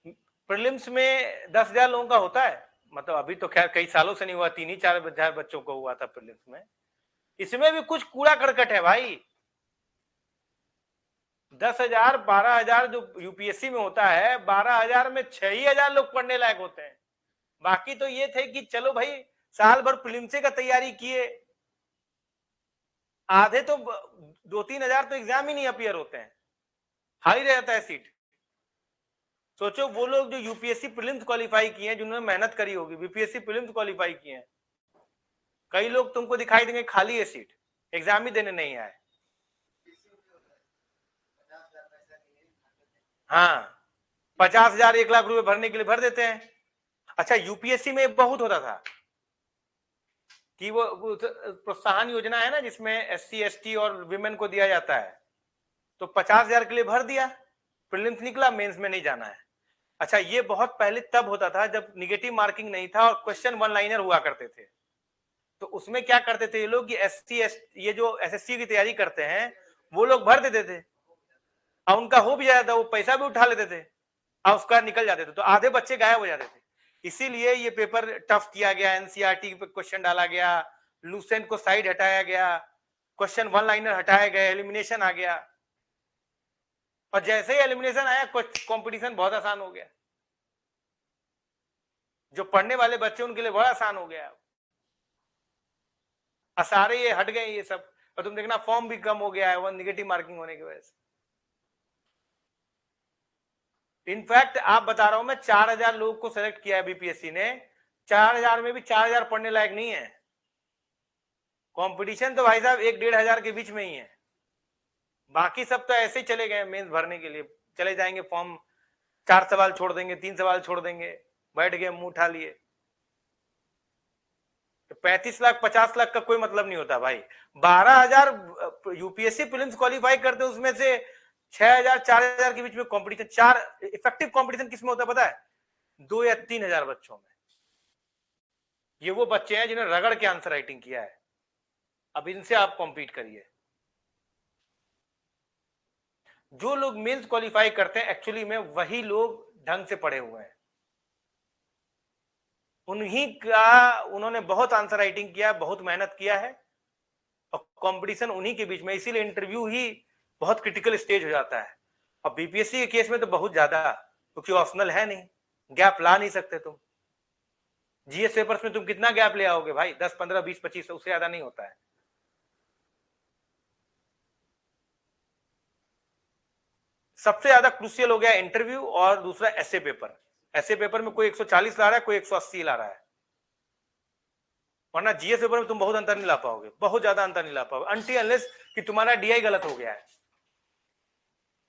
प्रीलिम्स में 10,000 लोगों का होता है, मतलब अभी तो खैर कई सालों से नहीं हुआ, 3-4 बच्चों को हुआ था प्रीलिम्स में। इसमें भी कुछ कूड़ा करकट है भाई। 10,000 12,000 जो यूपीएससी में होता है, 12,000 में 6,000 लोग पढ़ने लायक होते हैं। बाकी तो ये थे कि चलो भाई साल भर प्रीलिम्स का तैयारी किए, आधे तो 2-3 हजार तो एग्जाम ही नहीं अपीयर होते हैं, हाई रहता है सीट। सोचो वो लोग जो यूपीएससी प्रीलिम्स क्वालिफाई किए हैं, जिन्होंने मेहनत करी होगी, बीपीएससी प्रीलिम्स क्वालिफाई किए हैं, कई लोग तुमको दिखाई देंगे खाली है सीट, एग्जाम ही देने नहीं आए। हाँ, 50,000 1 लाख रुपए भरने के लिए भर देते हैं। अच्छा यूपीएससी में बहुत होता था कि वो प्रोत्साहन योजना है ना जिसमें एससी एसटी और विमेन को दिया जाता है, तो 50,000 के लिए भर दिया, प्रीलिम्स निकला, मेंस में नहीं जाना है। अच्छा ये बहुत पहले तब होता था जब निगेटिव मार्किंग नहीं था और क्वेश्चन वन लाइनर हुआ करते थे। तो उसमें क्या करते थे ये लोग कि ये जो एसएससी की तैयारी करते हैं वो लोग भर देते थे, और उनका हो भी जाता था, वो पैसा भी उठा लेते थे और उसका निकल जाते थे, तो आधे बच्चे गायब हो जाते थे। इसीलिए ये पेपर टफ किया गया, एनसीईआरटी पे क्वेश्चन डाला गया, लूसेंट को साइड हटाया गया, क्वेश्चन वन लाइनर हटाया गया, एलिमिनेशन आ गया। और जैसे ही एलिमिनेशन आया कंपटीशन बहुत आसान हो गया, जो पढ़ने वाले बच्चे उनके लिए बहुत आसान हो गया, सारे ये हट गए ये सब। और तुम देखना फॉर्म भी कम हो गया है वो निगेटिव मार्किंग होने की वजह से। इनफैक्ट आप बता रहा हूं मैं, 4,000 लोगों को सेलेक्ट किया है बीपीएससी ने, 4,000 में भी 4,000 पढ़ने लायक नहीं है। कंपटीशन तो भाई साहब 1-1,500 के बीच में ही है, बाकी सब तो ऐसे ही चले गए मेंस भरने के लिए, चले जाएंगे फॉर्म, 4 सवाल छोड़ देंगे, 3 सवाल छोड़ देंगे, बैठ गए मुंह उठा लिए। 35 लाख 50 लाख का कोई मतलब नहीं होता भाई। 12,000 यूपीएससी प्रीलिम्स क्वालिफाई करते हैं, उसमें से 6,000 4,000 के बीच में कंपटीशन, 4 इफेक्टिव कंपटीशन किसमें होता है पता है? 2 या 3,000 बच्चों में। ये वो बच्चे हैं जिन्होंने रगड़ के आंसर राइटिंग किया है, अब इनसे आप कॉम्पीट करिए। जो लोग मेंस क्वालिफाई करते हैं एक्चुअली में वही लोग ढंग से पढ़े हुए हैं, उन्होंने बहुत आंसर राइटिंग किया, बहुत मेहनत किया है, और कंपटीशन उन्हीं के बीच में, इसीलिए इंटरव्यू ही बहुत क्रिटिकल स्टेज हो जाता है। और बीपीएससी के केस में तो बहुत ज्यादा, क्योंकि ऑप्शनल है नहीं, गैप ला नहीं सकते तुम। जीएस पेपर्स में तुम कितना गैप ले आओगे भाई? 10, 15, 20, 25, उससे ज्यादा नहीं होता है। सबसे ज्यादा क्रूशियल हो गया इंटरव्यू और दूसरा एसए पेपर। एसए पेपर में कोई 140 ला रहा है, कोई 180 ला रहा है, वरना जीएस पेपर में तुम बहुत अंतर नहीं ला पाओगे, बहुत ज्यादा अंतर नहीं ला पाओगे, अनटिल अनलेस कि तुम्हारा डीआई गलत हो गया है।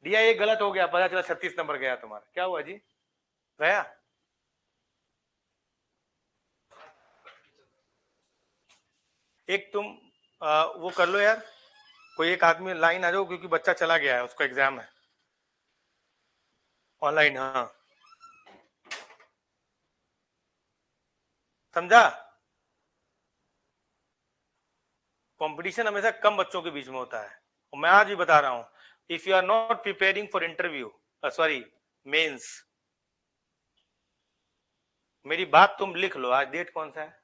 डीआई एक गलत हो गया, पता चला 36 नंबर गया तुम्हारा, क्या हुआ जी? गया? एक तुम वो कर लो यार, कोई एक आदमी लाइन आ जाओ, क्योंकि बच्चा चला गया है, उसका एग्जाम है ऑनलाइन। हाँ, समझा? कंपटीशन हमेशा कम बच्चों के बीच में होता है, और मैं आज भी बता रहा हूं, if you are not preparing for interview, sorry mains, मेरी बात तुम लिख लो, आज डेट कौन सा है?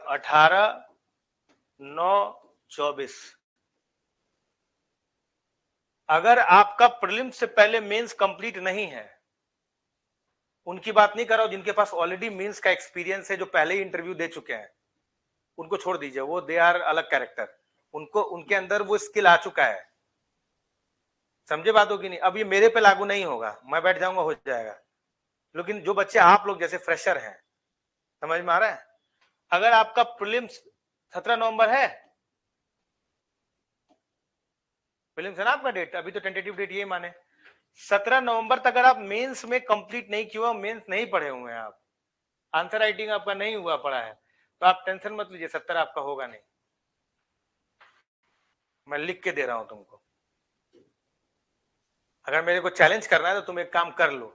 18/9/24। अगर आपका प्रीलिम्स से पहले मेंस कंप्लीट नहीं है, उनकी बात नहीं कर रहा हूं, जिनके पास ऑलरेडी मेंस का एक्सपीरियंस है, जो पहले ही इंटरव्यू दे चुके हैं, उनको छोड़ दीजिए, वो दे आर अलग कैरेक्टर, उनको उनके अंदर वो स्किल आ चुका है। समझे बातों की नहीं? अब ये मेरे पे लागू नहीं होगा, मैं बैठ जाऊंगा हो जाएगा, लेकिन जो बच्चे आप लोग जैसे फ्रेशर हैं, समझ में आ रहा है? अगर आपका प्रीलिम्स 17 नवंबर है, प्रीलिम्स है ना आपका डेट, अभी तो टेंटेटिव डेट ये माने 17 नवंबर तक अगर आप मेंस में कंप्लीट नहीं किया, मेंस नहीं पढ़े हुए हैं आप, आंसर राइटिंग आपका नहीं हुआ पड़ा है, तो आप टेंशन मत लीजिए, 70 आपका होगा नहीं। मैं लिख के दे रहा हूं तुमको, अगर मेरे को चैलेंज करना है तो तुम एक काम कर लो,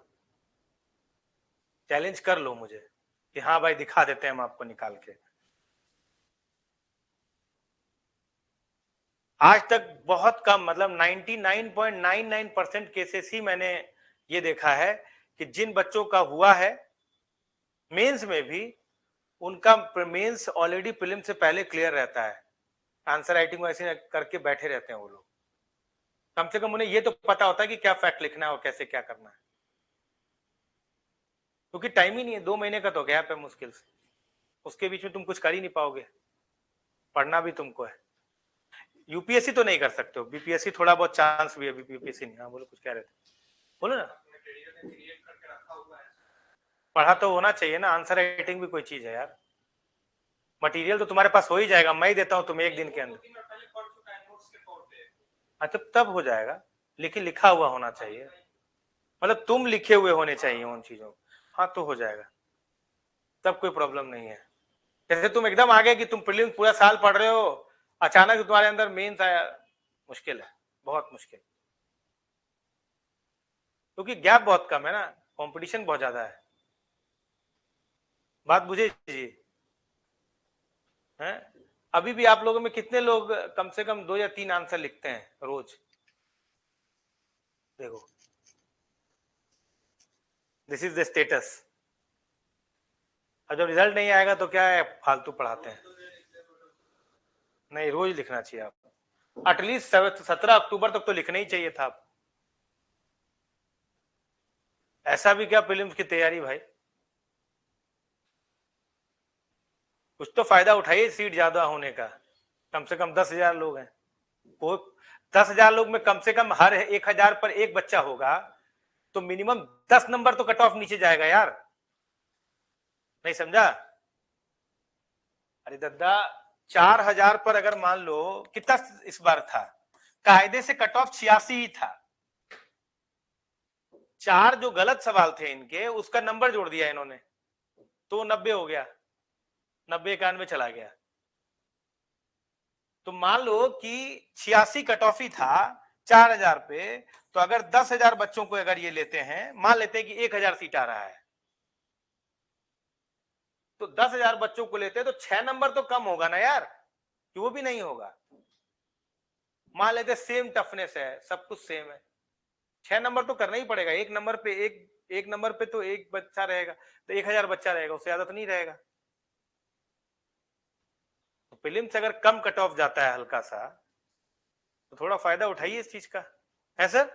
चैलेंज कर लो मुझे कि हाँ भाई दिखा देते हैं हम आपको निकाल के। आज तक बहुत कम, मतलब 99.99% केसेस ही मैंने ये देखा है कि जिन बच्चों का हुआ है मेंस में भी, उनका मेंस ऑलरेडी प्रीलिम से पहले क्लियर रहता है, आंसर राइटिंग ऐसे करके बैठे रहते हैं वो लोग, कम से कम उन्हें ये तो पता होता है कि क्या फैक्ट लिखना है और कैसे क्या करना है, क्योंकि टाइम ही नहीं है, 2 महीने का तो गैप है मुश्किल से, उसके बीच में तुम कुछ कर ही नहीं पाओगे, पढ़ना भी तुमको है। यूपीएससी तो नहीं कर सकते हो, बीपीएससी थोड़ा बहुत चांस भी है, बीपीएससी नहीं। हाँ बोलो, कुछ कह रहे थे, बोलो ना। पढ़ा तो होना चाहिए ना, आंसर राइटिंग भी कोई चीज है यार, मटेरियल तो तुम्हारे पास हो ही जाएगा, मैं ही देता हूं तुम्हें एक दिन के अंदर। अच्छा, तब हो जाएगा, लेकिन लिखा हुआ होना चाहिए, मतलब तुम लिखे हुए होने चाहिए उन चीजों। हाँ तो हो जाएगा, तब कोई प्रॉब्लम नहीं है। जैसे तुम एकदम आ गए कि तुम प्रीलिम्स पूरा साल पढ़ रहे हो, अचानक तुम्हारे अंदर मेंस आया, मुश्किल है, बहुत मुश्किल, क्योंकि गैप बहुत कम है ना, कंपटीशन बहुत ज्यादा है। बात बुझे जी? हैं? अभी भी आप लोगों में कितने लोग कम से कम 2 या 3 आंसर लिखते हैं रोज? देखो, दिस इज द स्टेटस। और जब रिजल्ट नहीं आएगा तो क्या है, फालतू पढ़ाते हैं। नहीं, रोज लिखना चाहिए आप, एटलीस्ट 17 अक्टूबर तक तो लिखना ही चाहिए था आप। ऐसा भी क्या प्रीलिम्स की तैयारी भाई, कुछ तो फायदा उठाइए सीट ज्यादा होने का, कम से कम 10,000 लोग हैं, वो 10,000 लोग में कम से कम हर 1,000 पर एक बच्चा होगा, तो मिनिमम 10 नंबर तो कट ऑफ नीचे जाएगा यार, नहीं समझा? अरे दद्दा, 4,000 पर अगर मान लो कितना इस बार था, कायदे से कट ऑफ 86 ही था, 4 जो गलत सवाल थे इनके, उसका नंबर जोड़ दिया इन्होंने, तो 90 हो गया, 90-91 चला गया। तो मान लो कि 86 कट ऑफ ही था 4,000 पे, तो अगर 10,000 बच्चों को अगर ये लेते हैं, मान लेते हैं कि 1,000 सीट आ रहा है, तो 10,000 बच्चों को लेते हैं तो 6 नंबर तो कम होगा ना यार, कि वो भी नहीं होगा। मान लेते सेम टफनेस है, सब कुछ सेम है, 6 नंबर तो करना ही पड़ेगा, एक नंबर पे एक नंबर पे तो एक बच्चा रहेगा, तो 1,000 बच्चा रहेगा, उससे ज्यादा तो नहीं रहेगा। तो प्रीलिम्स अगर कम कट ऑफ जाता है हल्का सा, तो थोड़ा फायदा उठाइए इस चीज का, है सर?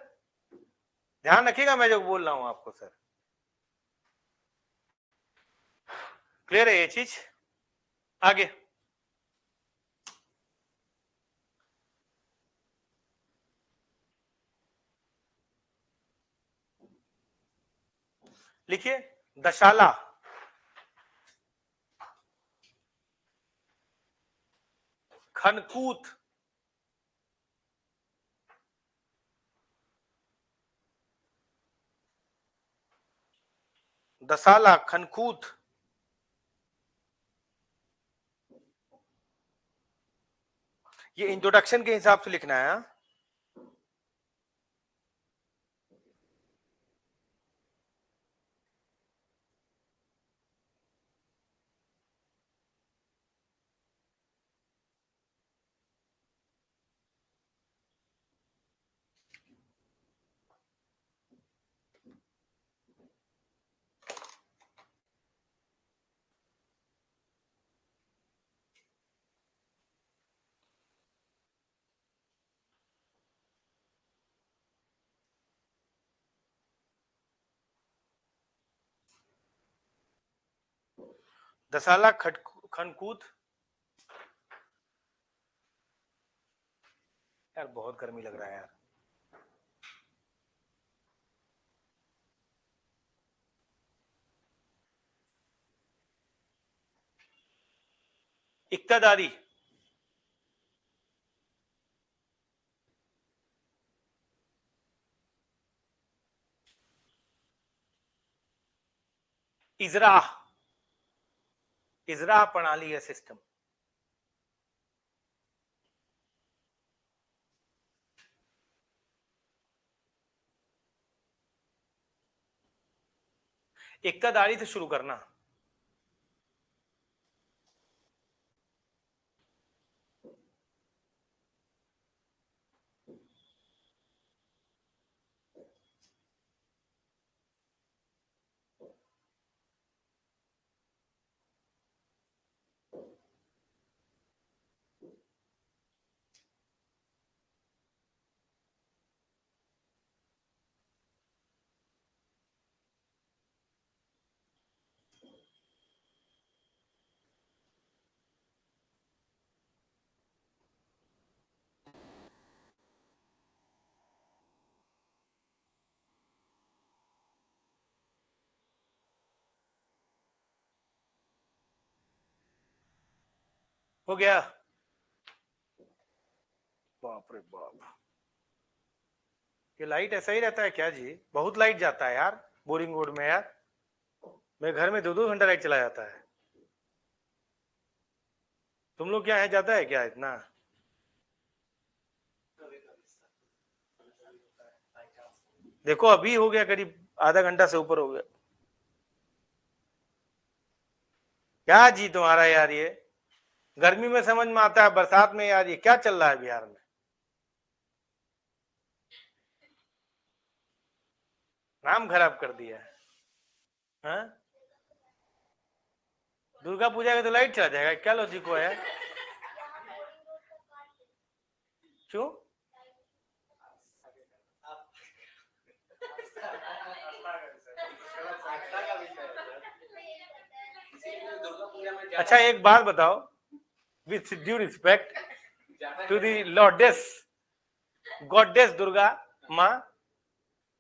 ध्यान रखिएगा मैं जो बोल रहा हूं आपको सर। क्लियर है ये चीज? आगे लिखिए, दशाला, खनकूत, दसाला, खनकूत, ये इंट्रोडक्शन के हिसाब से लिखना है। दसाला, खनकूत, यार बहुत गर्मी लग रहा है यार। इक्तादारी, इजराह, इजराह प्रणाली है, सिस्टम। इक्तादारी से शुरू करना। हो गया? बाप रे बाप, ये लाइट ऐसा ही रहता है क्या जी? बहुत लाइट जाता है यार बोरिंग रोड में यार। मेरे घर में 2-2 घंटा लाइट चला जाता है। तुम लोग क्या है, जाता है क्या इतना? देखो अभी हो गया करीब आधा घंटा से ऊपर हो गया। क्या जी तुम्हारा यार, ये गर्मी में समझ में आता है, बरसात में यार ये क्या चल रहा है बिहार में? नाम खराब कर दिया है। हाँ? दुर्गा पूजा का तो लाइट चला जाएगा, क्या लॉजिक हुआ है? क्यों? अच्छा एक बात बताओ, with due respect to the lordess goddess Durga Maa,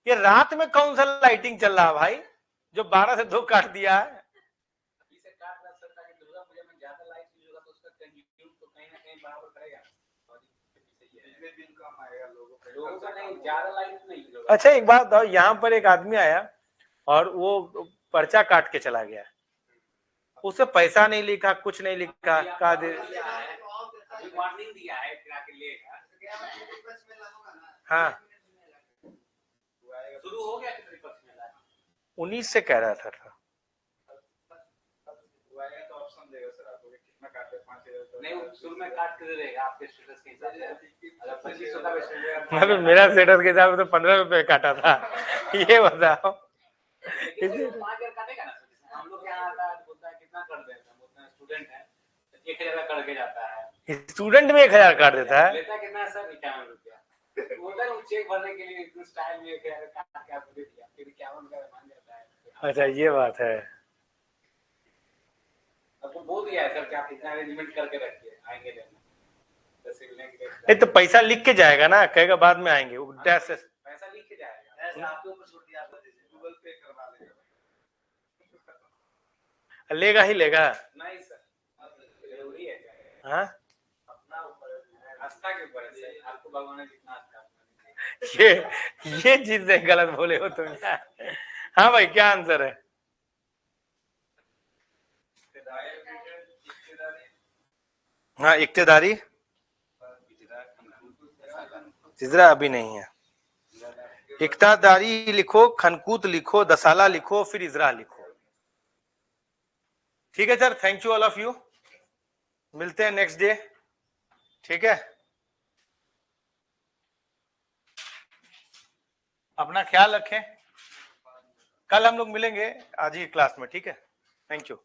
ये रात में कौन सा लाइटिंग चल रहा है भाई, जो 12 से 2 काट दिया है? अच्छा एक बात बताओ, यहाँ पर एक आदमी आया और वो पर्चा काट के चला गया, उसे पैसा नहीं लिखा, कुछ नहीं लिखा, कहा दे। हाँ शुरू हो गया, 19 से कह रहा था। नहीं शुरू में काट के देगा आपके स्टेटस के हिसाब से। अगर 2500 का मतलब मेरा स्टेटस के हिसाब से तो 15 रुपए काटा था। ये बताओ काटेगा ना, हम लोग यहाँ आता है बोलता है कितना कर देते हैं, बोलते हैं स्टूडेंट है 1000 का करके जाता है, स्टूडेंट में 1000 काट देता है, लेता कितना सर 51 रुपया, बोलता है चेक भरने के लिए स्टाइल में 1000 काट के आपको दे दिया, फिर 51 का मान जाता है। अच्छा ये बात है। दिया है सर कि आप इतना अरेंजमेंट करके रखिए, आएंगे लेने तो सिलने के लिए। नहीं तो पैसा लिख के जाएगा ना, कहेगा बाद में आएंगे, वो डैश से पैसा लिख के जाएगा, ऐसा आपके ऊपर छोड़ दिया, आप गूगल पे करवा लेगा। लेगा ही लेगा। नहीं सर, जरूरी है क्या? हाँ अपना ऊपर है, आस्था के ऊपर है सर, आपको भगवान ने जितना आस्था अपना ये चीज से गलत बोले हो तुम यार। हाँ भाई, क्या आंसर है? हाँ, इक्तेदारी तिजरा अभी नहीं है। इक्तादारी लिखो, खनकूत लिखो, दसाला लिखो, फिर इजरा लिखो। ठीक है sir, thank you all of you, मिलते हैं नेक्स्ट डे। ठीक है, अपना ख्याल रखें, कल हम लोग मिलेंगे आज ही क्लास में। ठीक है, थैंक यू।